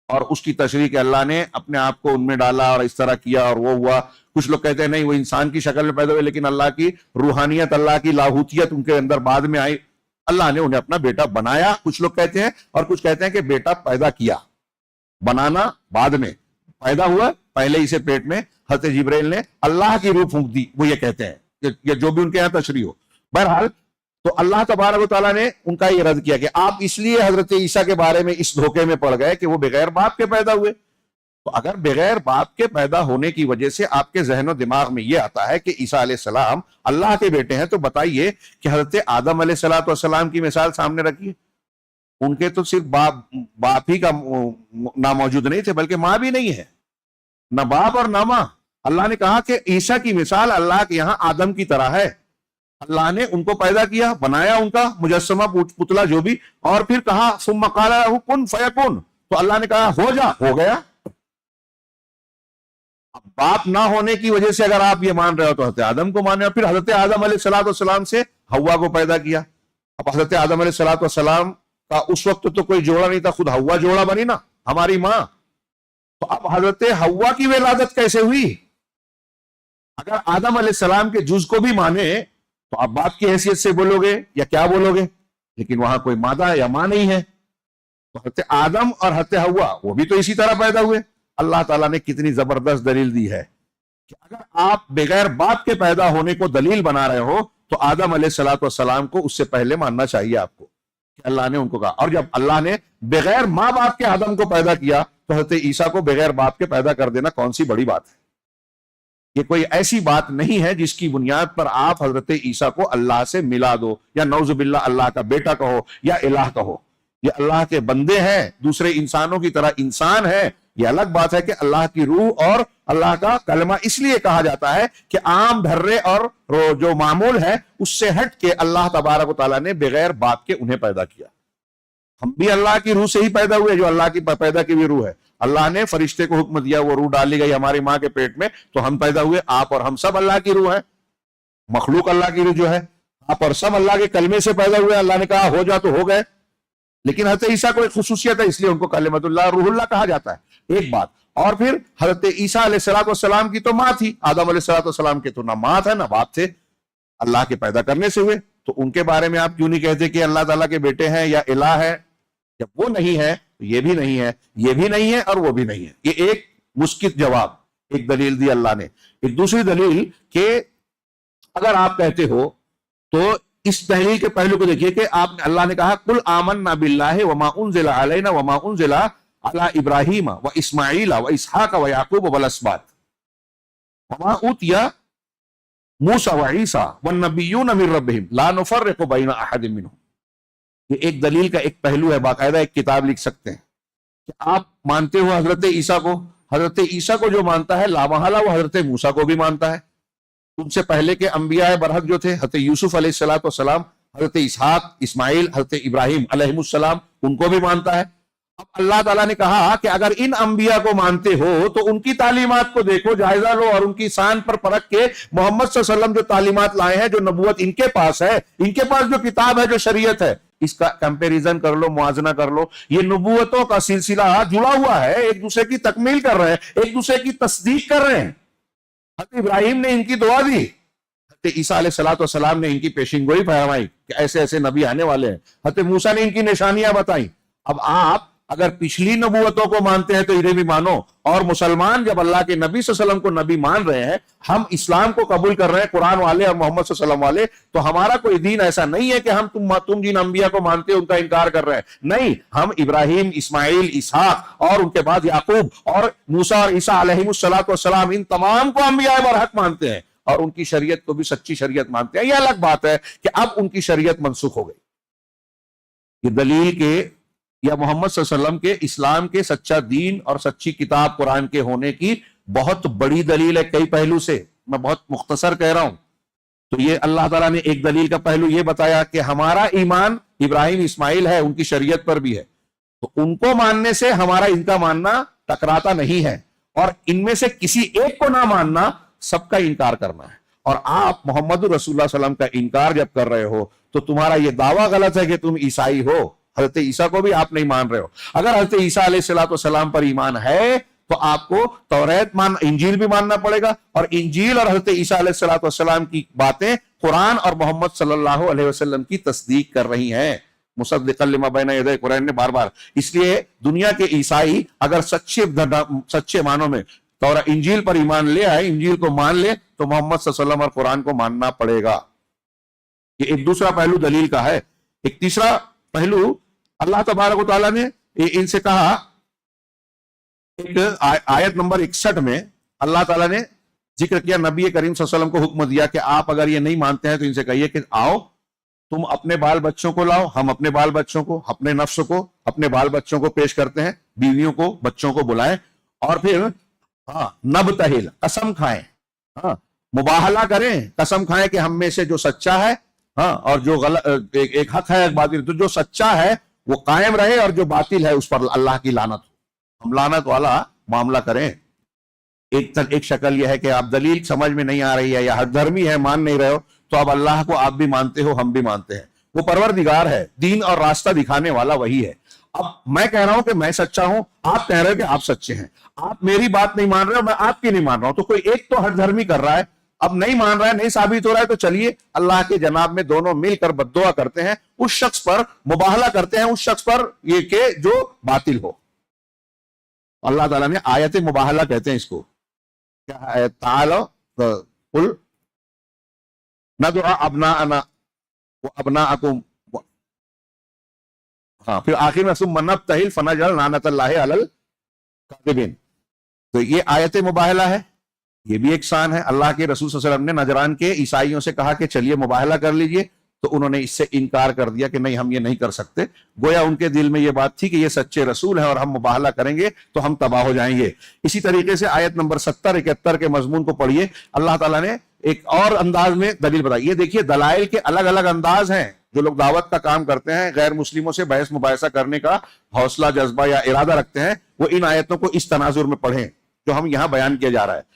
اور اس کی تشریح کہ اللہ نے اپنے آپ کو ان میں ڈالا اور اس طرح کیا اور وہ ہوا. کچھ لوگ کہتے ہیں نہیں، وہ انسان کی شکل میں پیدا ہوئے، لیکن اللہ کی روحانیت، اللہ کی لاہوتیت ان کے اندر بعد میں آئی، اللہ نے انہیں اپنا بیٹا بنایا. کچھ لوگ کہتے ہیں، اور کچھ کہتے ہیں کہ بیٹا پیدا کیا، بنانا بعد میں، پیدا ہوا پہلے اسے پیٹ میں حضرت جبرائیل نے اللہ کی روح پھونک دی. وہ یہ کہتے ہیں کہ جو بھی ان کے یہاں تشریح ہو. بہرحال تو اللہ تبارک و تعالیٰ نے ان کا یہ رد کیا کہ آپ اس لیے حضرت عیسیٰ کے بارے میں اس دھوکے میں پڑ گئے کہ وہ بغیر باپ کے پیدا ہوئے. تو اگر بغیر باپ کے پیدا ہونے کی وجہ سے آپ کے ذہن و دماغ میں یہ آتا ہے کہ عیسیٰ علیہ السلام اللہ کے بیٹے ہیں، تو بتائیے کہ حضرت آدم علیہ السلام کی مثال سامنے رکھیے. ان کے تو صرف باپ ہی کا نہ موجود نہیں تھے، بلکہ ماں بھی نہیں ہے، نہ باپ اور نہ ماں. اللہ نے کہا کہ عیسیٰ کی مثال اللہ کے یہاں آدم کی طرح ہے. اللہ نے ان کو پیدا کیا، بنایا ان کا مجسمہ پتلا جو بھی، اور پھر کہا ثم قال له کن فیکن، تو اللہ نے کہا ہو جا، ہو گیا. اب باپ نہ ہونے کی وجہ سے اگر آپ یہ مان رہے ہو تو حضرت آدم کو مانے، اور پھر حضرت آدم علیہ السلام سے حوا کو پیدا کیا. اب حضرت آدم علیہ السلام کا اس وقت تو کوئی جوڑا نہیں تھا، خود حوا جوڑا بنی نا، ہماری ماں. تو اب حضرت حوا کی ولادت کیسے ہوئی؟ اگر آدم علیہ السلام کے جز کو بھی مانے تو آپ باپ کی حیثیت سے بولو گے یا کیا بولو گے؟ لیکن وہاں کوئی مادہ یا ماں نہیں ہے. تو حضرت آدم اور حضرت حوا وہ بھی تو اسی طرح پیدا ہوئے. اللہ تعالیٰ نے کتنی زبردست دلیل دی ہے کہ اگر آپ بغیر باپ کے پیدا ہونے کو دلیل بنا رہے ہو تو آدم علیہ السلام کو اس سے پہلے ماننا چاہیے آپ کو کہ اللہ نے ان کو کہا. اور جب اللہ نے بغیر ماں باپ کے آدم کو پیدا کیا تو حضرت عیسیٰ کو بغیر باپ کے پیدا کر دینا کون سی بڑی بات ہے؟ یہ کوئی ایسی بات نہیں ہے جس کی بنیاد پر آپ حضرت عیسیٰ کو اللہ سے ملا دو، یا نعوذ باللہ اللہ کا بیٹا کہو یا الہ کہو. یہ اللہ کے بندے ہیں، دوسرے انسانوں کی طرح انسان ہے. یہ الگ بات ہے کہ اللہ کی روح اور اللہ کا کلمہ اس لیے کہا جاتا ہے کہ عام دھرے اور جو معمول ہے اس سے ہٹ کے اللہ تبارک و تعالیٰ نے بغیر باپ کے انہیں پیدا کیا. ہم بھی اللہ کی روح سے ہی پیدا ہوئے، جو اللہ کی پیدا کی ہوئی روح ہے. اللہ نے فرشتے کو حکم دیا، وہ روح ڈالی گئی ہماری ماں کے پیٹ میں، تو ہم پیدا ہوئے. آپ اور ہم سب اللہ کی روح ہیں، مخلوق اللہ کی روح جو ہے، آپ اور سب اللہ کے کلمے سے پیدا ہوئے. اللہ نے کہا ہو جا تو ہو گئے. لیکن حضرت عیسیٰ کو ایک خصوصیت ہے، اس لیے ان کو کلمۃ اللہ، روح اللہ کہا جاتا ہے. ایک بات اور، پھر حضرت عیسیٰ علیہ السلام کی تو ماں تھی، آدم علیہ السلام کے تو نہ ماں تھا نہ باپ تھے، اللہ کے پیدا کرنے سے ہوئے. تو ان کے بارے میں آپ کیوں نہیں کہتے کہ اللہ تعالیٰ کے بیٹے ہیں یا الہ ہے؟ جب وہ نہیں ہے تو یہ بھی نہیں ہے، یہ بھی نہیں ہے اور وہ بھی نہیں ہے. یہ ایک مسکت جواب، ایک دلیل دی اللہ نے. ایک دوسری دلیل کہ اگر آپ کہتے ہو تو اس دلیل کے پہلو کو دیکھیے کہ اللہ نے کہا قل آمنا باللہ وما انزل علینا وما انزل علی ابراہیم و اسماعیل و اسحاق و یعقوب والاسباط وما اوتی موسیٰ و عیسیٰ والنبیون من ربہم لا نفرق بین احد منہم. یہ ایک دلیل کا ایک پہلو ہے، باقاعدہ ایک کتاب لکھ سکتے ہیں کہ آپ مانتے ہو حضرت عیسیٰ کو. حضرت عیسیٰ کو جو مانتا ہے لا محالہ وہ حضرت موسیٰ کو بھی مانتا ہے. ان سے پہلے کے انبیاء برحق جو تھے، حضرت یوسف علیہ السلام، حضرت اسحاق، اسماعیل، حضرت ابراہیم علیہ السلام، ان کو بھی مانتا ہے. اب اللہ تعالیٰ نے کہا کہ اگر ان انبیاء کو مانتے ہو تو ان کی تعلیمات کو دیکھو، جائزہ لو، اور ان کی شان پر پرکھ کے محمد صلی اللہ علیہ وسلم جو تعلیمات لائے ہیں، جو نبوت ان کے پاس ہے، ان کے پاس جو کتاب ہے، جو شریعت ہے، اس کا کمپیریزن کر لو، موازنہ کر لو. یہ نبوتوں کا سلسلہ جڑا ہوا ہے، ایک دوسرے کی تکمیل کر رہے ہیں، ایک دوسرے کی تصدیق کر رہے ہیں. حضرت ابراہیم نے ان کی دعا دی، حضرت عیسیٰ علیہ السلام نے ان کی پیشن گوئی فرمائی کہ ایسے ایسے نبی آنے والے ہیں. حضرت موسیٰ نے ان کی نشانیاں بتائیں. اب آپ اگر پچھلی نبوتوں کو مانتے ہیں تو انہیں بھی مانو. اور مسلمان جب اللہ کے نبی صلی اللہ علیہ وسلم کو نبی مان رہے ہیں، ہم اسلام کو قبول کر رہے ہیں، قرآن والے اور محمد صلی اللہ علیہ وسلم والے، تو ہمارا کوئی دین ایسا نہیں ہے کہ ہم تم جن انبیاء کو مانتے ہیں ان کا انکار کر رہے ہیں. نہیں، ہم ابراہیم، اسماعیل، اسحاق اور ان کے بعد یعقوب اور موسیٰ اور عیسیٰ علیہ السلام، ان تمام کو انبیاء برحق مانتے ہیں اور ان کی شریعت کو بھی سچی شریعت مانتے ہیں. یہ الگ بات ہے کہ اب ان کی شریعت منسوخ ہو گئی. یہ دلیل کے یا محمد صلی اللہ علیہ وسلم کے اسلام کے سچا دین اور سچی کتاب قرآن کے ہونے کی بہت بڑی دلیل ہے کئی پہلو سے. میں بہت مختصر کہہ رہا ہوں. تو یہ اللہ تعالیٰ نے ایک دلیل کا پہلو یہ بتایا کہ ہمارا ایمان ابراہیم اسماعیل ہے، ان کی شریعت پر بھی ہے، تو ان کو ماننے سے ہمارا ان کا ماننا ٹکراتا نہیں ہے، اور ان میں سے کسی ایک کو نہ ماننا سب کا انکار کرنا ہے۔ اور آپ محمد رسول اللہ صلی اللہ علیہ وسلم کا انکار جب کر رہے ہو تو تمہارا یہ دعویٰ غلط ہے کہ تم عیسائی ہو، حضرت عیسیٰ کو بھی آپ نہیں مان رہے ہو۔ اگر حضرت عیسیٰ علیہ السلام پر ایمان ہے تو آپ کو توریت انجیل بھی ماننا پڑے گا، اور انجیل اور حضرت عیسیٰ علیہ السلام کی باتیں قرآن اور محمد صلی اللہ علیہ وسلم کی تصدیق کر رہی ہیں، مصدقا لما بین یدیہ، قرآن نے بار بار۔ اس لیے دنیا کے عیسائی اگر سچے معنوں میں انجیل پر ایمان لے آئے، انجیل کو مان لے، تو محمد صلی اللہ علیہ وسلم اور قرآن کو ماننا پڑے گا۔ یہ ایک دوسرا پہلو دلیل کا ہے۔ ایک تیسرا پہلو، اللہ تبارک و تعالیٰ نے ان سے کہا، ایک آیت نمبر 61 میں اللہ تعالیٰ نے ذکر کیا، نبی کریم صلی اللہ علیہ وسلم کو حکم دیا کہ آپ اگر یہ نہیں مانتے ہیں تو ان سے کہیے کہ آؤ تم اپنے بال بچوں کو لاؤ، ہم اپنے بال بچوں کو، اپنے نفس کو، اپنے بال بچوں کو پیش کرتے ہیں، بیویوں کو، بچوں کو بلائیں، اور پھر نبتہل، قسم کھائیں، مباہلہ کریں، قسم کھائیں کہ ہم میں سے جو سچا ہے اور جو غلط، ایک حق ہے ایک باطل، تو جو سچا ہے وہ قائم رہے اور جو باطل ہے اس پر اللہ کی لعنت ہو، ہم لعنت والا معاملہ کریں۔ ایک شکل یہ ہے کہ آپ دلیل سمجھ میں نہیں آ رہی ہے یا حد دھرمی ہے، مان نہیں رہے ہو، تو اب اللہ کو آپ بھی مانتے ہو، ہم بھی مانتے ہیں، وہ پروردگار ہے، دین اور راستہ دکھانے والا وہی ہے۔ اب میں کہہ رہا ہوں کہ میں سچا ہوں، آپ کہہ رہے ہو کہ آپ سچے ہیں، آپ میری بات نہیں مان رہے ہو، میں آپ کی نہیں مان رہا ہوں، تو کوئی ایک تو حد دھرمی کر رہا ہے، اب نہیں مان رہا ہے، نہیں ثابت ہو رہا ہے، تو چلیے اللہ کے جناب میں دونوں مل کر بددعا کرتے ہیں، اس شخص پر مباہلہ کرتے ہیں، اس شخص پر یہ کہ جو باطل ہو۔ اللہ تعالیٰ نے آیت مباہلہ کہتے ہیں اس کو، کیا ہے؟ تعالو قل ندعو ابناءنا وابناءکم، پھر آخر میں ثم نبتہل فنجعل لعنۃ اللہ علی الکاذبین۔ تو یہ آیت مباہلہ ہے، یہ بھی ایک شان ہے۔ اللہ کے رسول صلی اللہ علیہ وسلم نے نجران کے عیسائیوں سے کہا کہ چلیے مباہلہ کر لیجئے، تو انہوں نے اس سے انکار کر دیا کہ نہیں، ہم یہ نہیں کر سکتے، گویا ان کے دل میں یہ بات تھی کہ یہ سچے رسول ہیں اور ہم مباہلہ کریں گے تو ہم تباہ ہو جائیں گے۔ اسی طریقے سے آیت نمبر 70 71 کے مضمون کو پڑھیے، اللہ تعالیٰ نے ایک اور انداز میں دلیل بتائی۔ یہ دیکھیے دلائل کے الگ الگ انداز ہیں۔ جو لوگ دعوت کا کام کرتے ہیں، غیر مسلموں سے بحث مباحثہ کرنے کا حوصلہ، جذبہ یا ارادہ رکھتے ہیں، وہ ان آیتوں کو اس تناظر میں پڑھیں جو ہم یہاں بیان کیا جا رہا ہے۔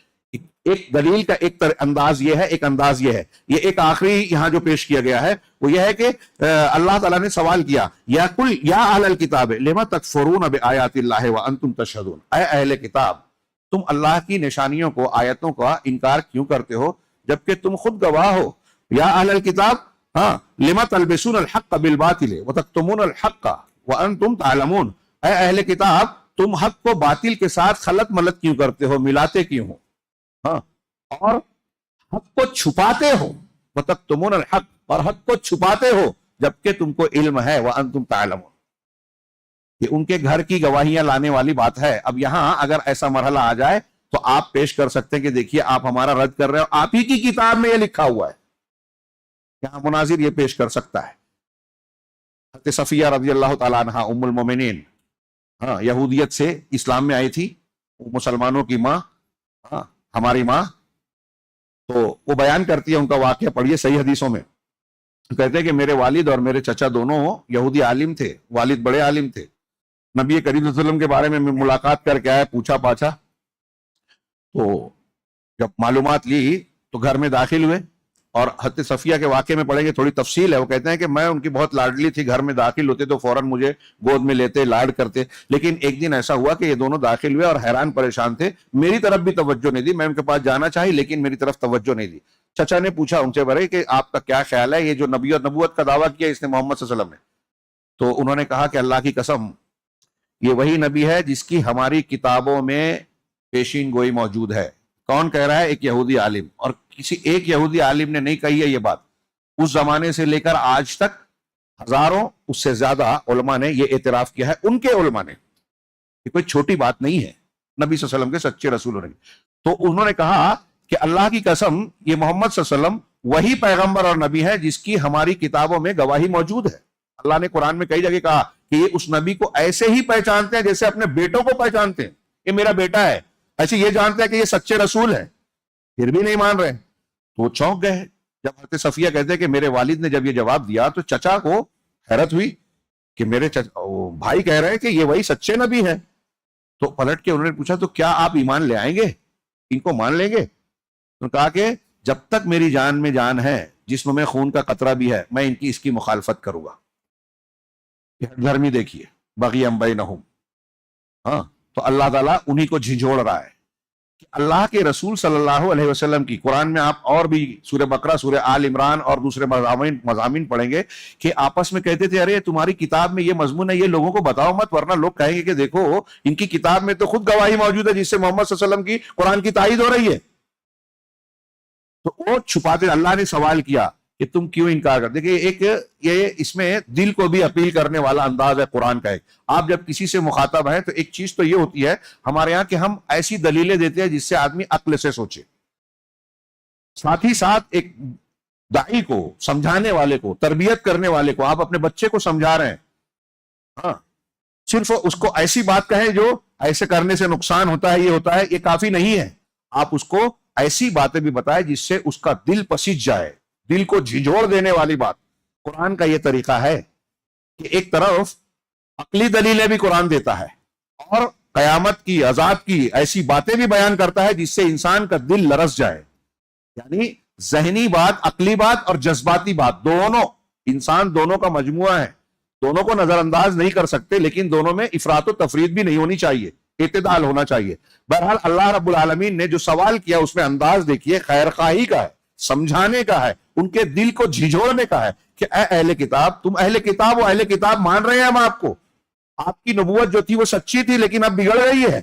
ایک دلیل کا ایک انداز یہ ہے، ایک انداز یہ ہے۔ یہ ایک آخری یہاں جو پیش کیا گیا ہے وہ یہ ہے کہ اللہ تعالیٰ نے سوال کیا، یا کل یا اہل الکتاب لما تکفرون بآیات اللہ وانتم تشہدون، اے اہل کتاب تم اللہ کی نشانیوں کو، آیتوں کا انکار کیوں کرتے ہو جبکہ تم خود گواہ ہو۔ یا اہل الکتاب لما تلبسون الحق بالباطل وتکتمون الحق وانتم تعلمون، اے اہل کتاب تم حق کو باطل کے ساتھ خلط ملط کیوں کرتے ہو، ملاتے کیوں ہو، اور حق کو چھپاتے ہو، وتکتمون الحق، اور حق کو چھپاتے ہو جبکہ تم کو علم ہے، وانتم تعلمون۔ یہ ان کے گھر کی گواہیاں لانے والی بات ہے۔ اب یہاں اگر ایسا مرحلہ آ جائے تو آپ پیش کر سکتے ہیں کہ دیکھیے آپ ہمارا رد کر رہے ہو، آپ ہی کی کتاب میں یہ لکھا ہوا ہے۔ یہاں مناظر یہ پیش کر سکتا ہے۔ حضرت صفیہ رضی اللہ تعالیٰ عنہ ام المومنین، یہودیت سے اسلام میں آئی تھی، مسلمانوں کی ماں، ہماری ماں، تو وہ بیان کرتی ہے ان کا واقعہ، پڑھیے صحیح حدیثوں میں۔ کہتے ہیں کہ میرے والد اور میرے چچا دونوں یہودی عالم تھے، والد بڑے عالم تھے، نبی کریم صلی اللہ علیہ وسلم کے بارے میں ملاقات کر کے آئے، پوچھا پاچھا، تو جب معلومات لی تو گھر میں داخل ہوئے، اور حضرت صفیہ کے واقعے میں پڑھیں گے، تھوڑی تفصیل ہے۔ وہ کہتے ہیں کہ میں ان کی بہت لاڈلی تھی، گھر میں داخل ہوتے تو فوراً مجھے گود میں لیتے، لاڈ کرتے، لیکن ایک دن ایسا ہوا کہ یہ دونوں داخل ہوئے اور حیران پریشان تھے، میری طرف بھی توجہ نہیں دی، میں ان کے پاس جانا چاہی لیکن میری طرف توجہ نہیں دی۔ چچا نے پوچھا ان سے بھائی کہ آپ کا کیا خیال ہے، یہ جو نبی اور نبوت کا دعویٰ کیا اس نے محمد صلی اللہ علیہ وسلم نے، تو انہوں نے کہا کہ اللہ کی قسم یہ وہی نبی ہے جس کی ہماری کتابوں میں پیشین گوئی موجود ہے۔ کون کہہ رہا ہے؟ ایک یہودی عالم، اور کسی ایک یہودی عالم نے نہیں کہی ہے یہ بات، اس زمانے سے لے کر آج تک ہزاروں اس سے زیادہ علماء نے یہ اعتراف کیا ہے، ان کے علماء نے، یہ کوئی چھوٹی بات نہیں ہے نبی صلی اللہ علیہ وسلم کے سچے رسول ہونے کی۔ تو انہوں نے کہا کہ اللہ کی قسم یہ محمد صلی اللہ علیہ وسلم وہی پیغمبر اور نبی ہے جس کی ہماری کتابوں میں گواہی موجود ہے۔ اللہ نے قرآن میں کئی جگہ کہا کہ یہ اس نبی کو ایسے ہی پہچانتے ہیں جیسے اپنے بیٹوں کو پہچانتے ہیں، یہ میرا بیٹا ہے، ایسے یہ جانتے ہیں کہ یہ سچے رسول ہیں، پھر بھی نہیں مان رہے، تو وہ چونک گئے۔ جب حضرت صفیہ کہتے ہیں کہ میرے والد نے جب یہ جواب دیا تو چچا کو حیرت ہوئی کہ میرے بھائی کہہ رہے ہیں کہ یہ وہی سچے نبی ہیں. تو پلٹ کے انہوں نے پوچھا تو کیا آپ ایمان لے آئیں گے, ان کو مان لیں گے؟ انہوں نے کہا کہ جب تک میری جان میں جان ہے, جسم میں خون کا قطرہ بھی ہے, میں اس کی مخالفت کروں گا. دھرمی دیکھیے, بغیم بینہم. ہاں, تو اللہ تعالیٰ انہی کو جھنجھوڑ رہا ہے کہ اللہ کے رسول صلی اللہ علیہ وسلم کی, قرآن میں آپ اور بھی سورہ بقرہ, سورہ آل عمران اور دوسرے مضامین پڑھیں گے کہ آپس میں کہتے تھے ارے تمہاری کتاب میں یہ مضمون ہے, یہ لوگوں کو بتاؤ مت, ورنہ لوگ کہیں گے کہ دیکھو ان کی کتاب میں تو خود گواہی موجود ہے جس سے محمد صلی اللہ علیہ وسلم کی قرآن کی تائید ہو رہی ہے. تو وہ چھپاتے. اللہ نے سوال کیا کہ تم کیوں انکار کرتے. دیکھیے ایک یہ اس میں دل کو بھی اپیل کرنے والا انداز ہے قرآن کا. ایک آپ جب کسی سے مخاطب ہیں تو ایک چیز تو یہ ہوتی ہے ہمارے ہاں کہ ہم ایسی دلیلیں دیتے ہیں جس سے آدمی عقل سے سوچے. ساتھ ہی ساتھ ایک داعی کو, سمجھانے والے کو, تربیت کرنے والے کو, آپ اپنے بچے کو سمجھا رہے ہیں, ہاں, صرف اس کو ایسی بات کہیں جو ایسے کرنے سے نقصان ہوتا ہے, یہ ہوتا ہے, یہ کافی نہیں ہے. آپ اس کو ایسی باتیں بھی بتائیں جس سے اس کا دل پسیج جائے, دل کو جھنجھوڑ دینے والی بات. قرآن کا یہ طریقہ ہے کہ ایک طرف عقلی دلیلیں بھی قرآن دیتا ہے اور قیامت کی, عذاب کی ایسی باتیں بھی بیان کرتا ہے جس سے انسان کا دل لرز جائے. یعنی ذہنی بات, عقلی بات اور جذباتی بات, دونوں, انسان دونوں کا مجموعہ ہے, دونوں کو نظر انداز نہیں کر سکتے, لیکن دونوں میں افراط و تفرید بھی نہیں ہونی چاہیے, اعتدال ہونا چاہیے. بہرحال اللہ رب العالمین نے جو سوال کیا اس میں انداز دیکھیے, خیر خواہی کا ہے, سمجھانے کا ہے, ان کے دل کو جھنجھوڑنے کا ہے کہ اے اہل کتاب, تم اہل کتاب و اہل کتاب مان رہے ہیں ہم آپ کو, آپ کی نبوت جو تھی وہ سچی تھی لیکن اب بگڑ گئی ہے,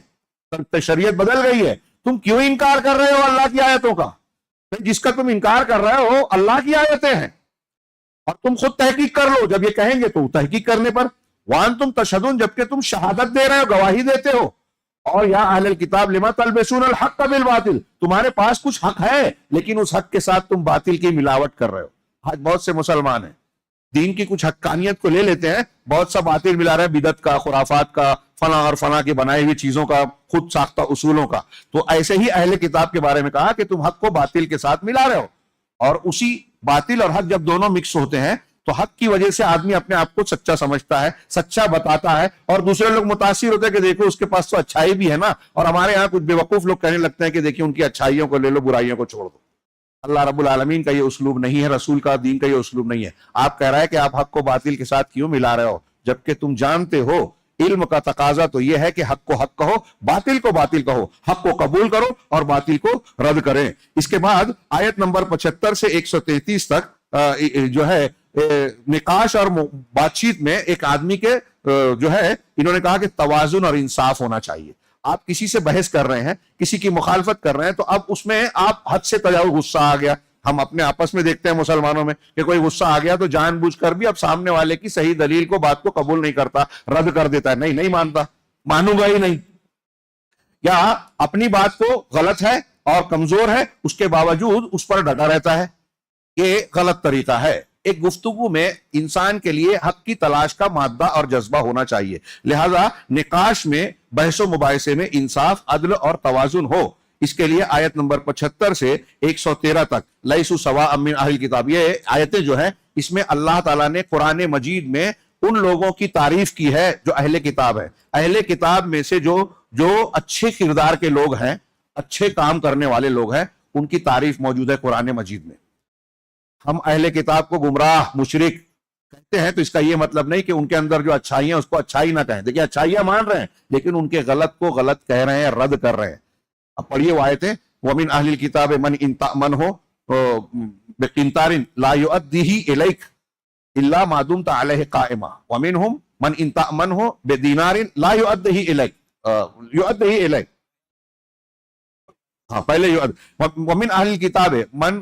شریعت بدل گئی ہے, تم کیوں انکار کر رہے ہو اللہ کی آیتوں کا؟ جس کا تم انکار کر رہے ہو اللہ کی آیتیں ہیں, اور تم خود تحقیق کر لو. جب یہ کہیں گے تو تحقیق کرنے پر وَأَنْتُمْ تَشْهَدُونَ, جبکہ تم شہادت دے رہے ہو, گواہی دیتے ہو. اور یا اہل الکتاب لما تلبسون الحق بالباطل, تمہارے پاس کچھ حق ہے لیکن اس حق کے ساتھ تم باطل کی ملاوٹ کر رہے ہو. آج بہت سے مسلمان ہیں دین کی کچھ حقانیت کو لے لیتے ہیں, بہت سا باطل ملا رہے ہیں, بدعت کا, خرافات کا, فلاں اور فلاں کی بنائی ہوئی چیزوں کا, خود ساختہ اصولوں کا. تو ایسے ہی اہل کتاب کے بارے میں کہا کہ تم حق کو باطل کے ساتھ ملا رہے ہو, اور اسی باطل اور حق جب دونوں مکس ہوتے ہیں تو حق کی وجہ سے آدمی اپنے آپ کو سچا سمجھتا ہے, سچا بتاتا ہے, اور دوسرے لوگ متاثر ہوتے ہیں کہ دیکھو اس کے پاس تو اچھائی بھی ہے نا. اور ہمارے ہاں کچھ بے وقوف لوگ کہنے لگتے ہیں کہ دیکھیں ان کی اچھائیوں کو لے لو, برائیوں کو چھوڑ دو. اللہ رب العالمین کا یہ اسلوب نہیں ہے, رسول کا, دین کا یہ اسلوب نہیں ہے. آپ کہہ رہا ہے کہ آپ حق کو باطل کے ساتھ کیوں ملا رہے ہو, جبکہ تم جانتے ہو علم کا تقاضا تو یہ ہے کہ حق کو حق کہو, باطل کو باطل کہو, حق کو قبول کرو اور باطل کو رد کریں. اس کے بعد آیت نمبر 75 سے 133 تک جو ہے نقاش اور بات چیت میں ایک آدمی کے جو ہے انہوں نے کہا کہ توازن اور انصاف ہونا چاہیے. آپ کسی سے بحث کر رہے ہیں, کسی کی مخالفت کر رہے ہیں, تو اب اس میں آپ حد سے تجاوز, غصہ آ گیا. ہم اپنے آپس میں دیکھتے ہیں مسلمانوں میں کہ کوئی غصہ آ گیا تو جان بوجھ کر بھی اب سامنے والے کی صحیح دلیل کو, بات کو قبول نہیں کرتا, رد کر دیتا ہے, نہیں مانتا, مانوں گا ہی نہیں. یا اپنی بات کو غلط ہے اور کمزور ہے اس کے باوجود اس پر ڈٹا رہتا ہے, یہ غلط طریقہ ہے. ایک گفتگو میں انسان کے لیے حق کی تلاش کا مادہ اور جذبہ ہونا چاہیے. لہذا نقاش میں, بحث و مباحثے میں انصاف, عدل اور توازن ہو. اس کے لیے آیت نمبر 75 سے 113 تک لیسوا سواء من اہل الکتاب, یہ آیتیں جو ہیں اس میں اللہ تعالیٰ نے قرآن مجید میں ان لوگوں کی تعریف کی ہے جو اہل کتاب ہے. اہل کتاب میں سے جو اچھے کردار کے لوگ ہیں, اچھے کام کرنے والے لوگ ہیں, ان کی تعریف موجود ہے قرآن مجید میں. ہم اہل کتاب کو گمراہ, مشرک کہتے ہیں تو اس کا یہ مطلب نہیں کہ ان کے اندر جو اچھائی ہیں اس کو اچھائی نہ کہیں. دیکھیں اچھائیاں مان رہے ہیں لیکن ان کے غلط کو غلط کہہ رہے ہیں, رد کر رہے ہیں. اب پڑھیے وہ آیتیں, وَمِنْ أَهْلِ الْكِتَابِ مَنْ إِنْ تَأْمَنْهُ بِقِنْطَارٍ لَا يُؤَدِّهِ إِلَيْكَ إِلَّا مَا دُمْتَ عَلَيْهِ قَائِمًا وَمِنْهُمْ مَنْ إِنْ تَأْمَنْهُ بِدِينَارٍ لَا يُؤَدِّهِ إِلَيْكَ. ہاں پہلے وَمِنْ أَهْلِ الْكِتَابِ مَنْ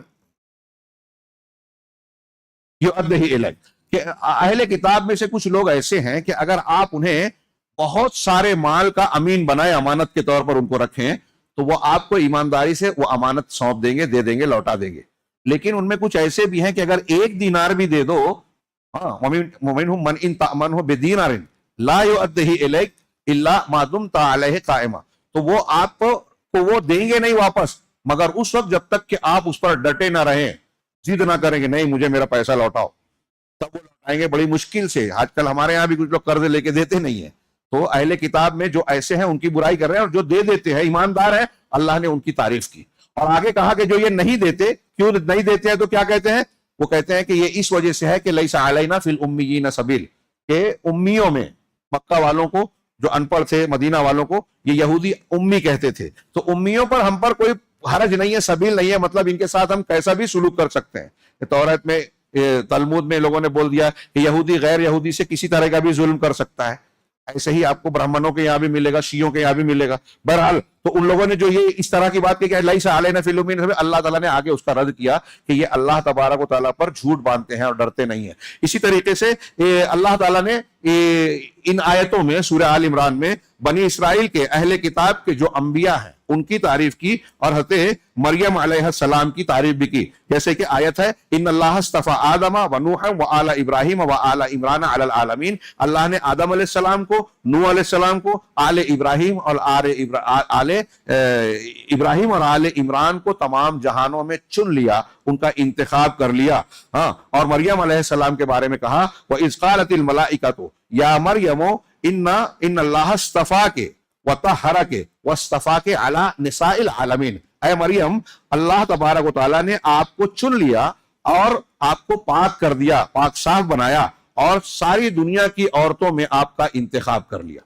يُؤَدِّهِ إِلَيْكَ, کہ اہل کتاب میں سے کچھ لوگ ایسے ہیں کہ اگر آپ انہیں بہت سارے مال کا امین بنائے, امانت کے طور پر ان کو رکھیں, تو وہ آپ کو ایمانداری سے وہ امانت سونپ دیں گے, دے دیں گے, لوٹا دیں گے. لیکن ان میں کچھ ایسے بھی ہیں کہ اگر 1 دینار بھی دے دو, وَمِنْهُمْ مَنْ إِنْ تَأْمَنْهُ بِدِينَارٍ لَا يُؤَدِّهِ إِلَيْكَ إِلَّا مَا دُمْتَ عَلَيْهِ قَائِمًا, تو وہ آپ کو وہ دیں گے نہیں واپس مگر اس وقت جب تک کہ آپ اس پر ڈٹے نہ رہیں, ضد نہ کریں کہ نہیں مجھے میرا پیسہ لوٹاؤ. تب وہ لوٹائیں گے بڑی مشکل سے. آج کل ہمارے یہاں بھی کچھ لوگ قرض لے کے دیتے نہیں ہیں. تو اہل کتاب میں جو ایسے ہیں ان کی برائی کر رہے ہیں, اور جو دے دیتے ہیں ایماندار ہیں اللہ نے ان کی تعریف کی. اور آگے کہا کہ جو یہ نہیں دیتے, کیوں نہیں دیتے ہیں, تو کیا کہتے ہیں, وہ کہتے ہیں کہ یہ اس وجہ سے ہے کہ لیس علینا فی الامیین سبیل, کہ امیوں میں, مکہ والوں کو جو ان پڑھ تھے, مدینہ والوں کو یہ یہودی امی کہتے تھے, تو امیوں پر ہم پر کوئی حرج نہیں ہے, سبیل نہیں ہے, مطلب ان کے ساتھ ہم کیسا بھی سلوک کر سکتے ہیں. تورات میں, تلمود میں لوگوں نے بول دیا کہ یہودی غیر یہودی سے کسی طرح کا بھی ظلم کر سکتا ہے. ایسے ہی آپ کو برہمنوں کے یہاں بھی ملے گا, شیعوں کے یہاں بھی ملے گا. بہرحال تو ان لوگوں نے جو یہ اس طرح کی بات کی کہ لیس علینا فی الامیین, اللہ تعالیٰ نے آگے اس کا رد کیا کہ یہ اللہ تبارک و تعالیٰ پر جھوٹ باندھتے ہیں اور ڈرتے نہیں ہیں. اسی طریقے سے اللہ تعالیٰ نے ان آیتوں میں سورہ آل عمران میں بنی اسرائیل کے اہل کتاب کے جو انبیاء ہیں ان کی تعریف کی, اور حضرت مریم علیہ السلام کی تعریف بھی کی. جیسے کہ آیت ہے, ان اللہ اصطفى آدم و نوح و آل ابراہیم و آل عمران علی العالمین, اللہ نے آدم علیہ السلام کو, نوح علیہ السلام کو, آل ابراہیم اور آل ابراہیم اور آل عمران کو تمام جہانوں میں چن لیا, ان کا انتخاب کر لیا. ہاں, اور مریم علیہ السلام کے بارے میں کہا, وَإِذْ قَالَتِ الْمَلَائِكَةُ يَا مَرْيَمُ إِنَّ اللَّهَ اصْطَفَاكِ وَطَهَّرَكِ وَاصْطَفَاكِ عَلَى نِسَاءِ الْعَالَمِينَ, اے مریم اللہ تبارک و تعالیٰ نے آپ کو چن لیا اور آپ کو پاک کر دیا, پاک صاف بنایا, اور ساری دنیا کی عورتوں میں آپ کا انتخاب کر لیا.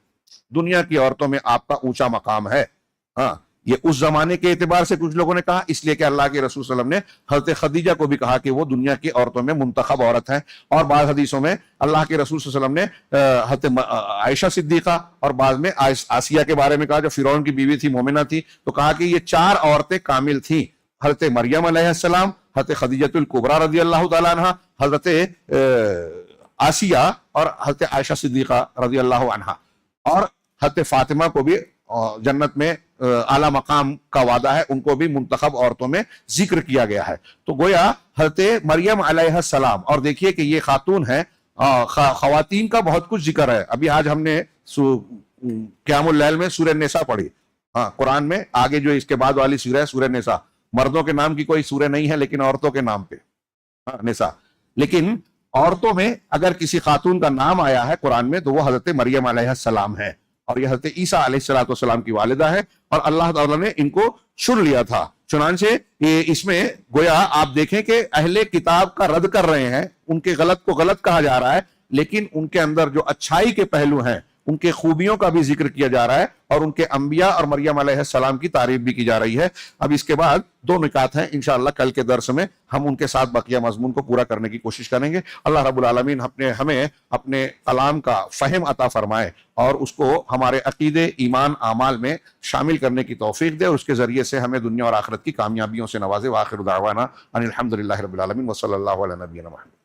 دنیا کی عورتوں میں آپ کا اونچا مقام ہے. ہاں, یہ اس زمانے کے اعتبار سے کچھ لوگوں نے کہا, اس لیے کہ اللہ کے رسول صلی اللہ علیہ وسلم نے حضرت خدیجہ کو بھی کہا کہ وہ دنیا کی عورتوں میں منتخب عورت ہے. اور بعض حدیثوں میں اللہ کے رسول صلی اللہ علیہ وسلم نے حضرت عائشہ صدیقہ اور بعد میں آسیہ کے بارے میں کہا, جو فرعون کی بیوی تھی, مومنہ تھی, تو کہا کہ یہ 4 عورتیں کامل تھیں, حضرت مریم علیہ السلام, حضرت خدیجہ الکبریٰ رضی اللہ تعالیٰ عنہ, حضرت آسیہ اور حضرت عائشہ صدیقہ رضی اللہ عنہا. اور حضرت فاطمہ کو بھی جنت میں اعلیٰ مقام کا وعدہ ہے, ان کو بھی منتخب عورتوں میں ذکر کیا گیا ہے. تو گویا حضرت مریم علیہ السلام, اور دیکھیے کہ یہ خاتون ہے, خواتین کا بہت کچھ ذکر ہے. ابھی آج ہم نے قیام اللیل میں سورہ نساء پڑھی. ہاں, قرآن میں آگے جو اس کے بعد والی سورہ ہے سورہ نساء, مردوں کے نام کی کوئی سورہ نہیں ہے لیکن عورتوں کے نام پہ نساء. لیکن عورتوں میں اگر کسی خاتون کا نام آیا ہے قرآن میں تو وہ حضرت مریم علیہ السلام ہے, اور یہ حضرت عیسیٰ علیہ السلام کی والدہ ہے, اور اللہ تعالیٰ نے ان کو چن لیا تھا. چنانچہ اس میں گویا آپ دیکھیں کہ اہل کتاب کا رد کر رہے ہیں, ان کے غلط کو غلط کہا جا رہا ہے, لیکن ان کے اندر جو اچھائی کے پہلو ہیں, ان کے خوبیوں کا بھی ذکر کیا جا رہا ہے, اور ان کے انبیاء اور مریم علیہ السلام کی تعریف بھی کی جا رہی ہے. اب اس کے بعد 2 نکات ہیں, انشاءاللہ کل کے درس میں ہم ان کے ساتھ بقیہ مضمون کو پورا کرنے کی کوشش کریں گے. اللہ رب العالمین ہمیں اپنے کلام کا فہم عطا فرمائے, اور اس کو ہمارے عقیدے, ایمان, اعمال میں شامل کرنے کی توفیق دے, اور اس کے ذریعے سے ہمیں دنیا اور آخرت کی کامیابیوں سے نوازے. وآخر دعوانا ان الحمد للہ رب العالمین وصلی اللہ علیہ نبینا محمد.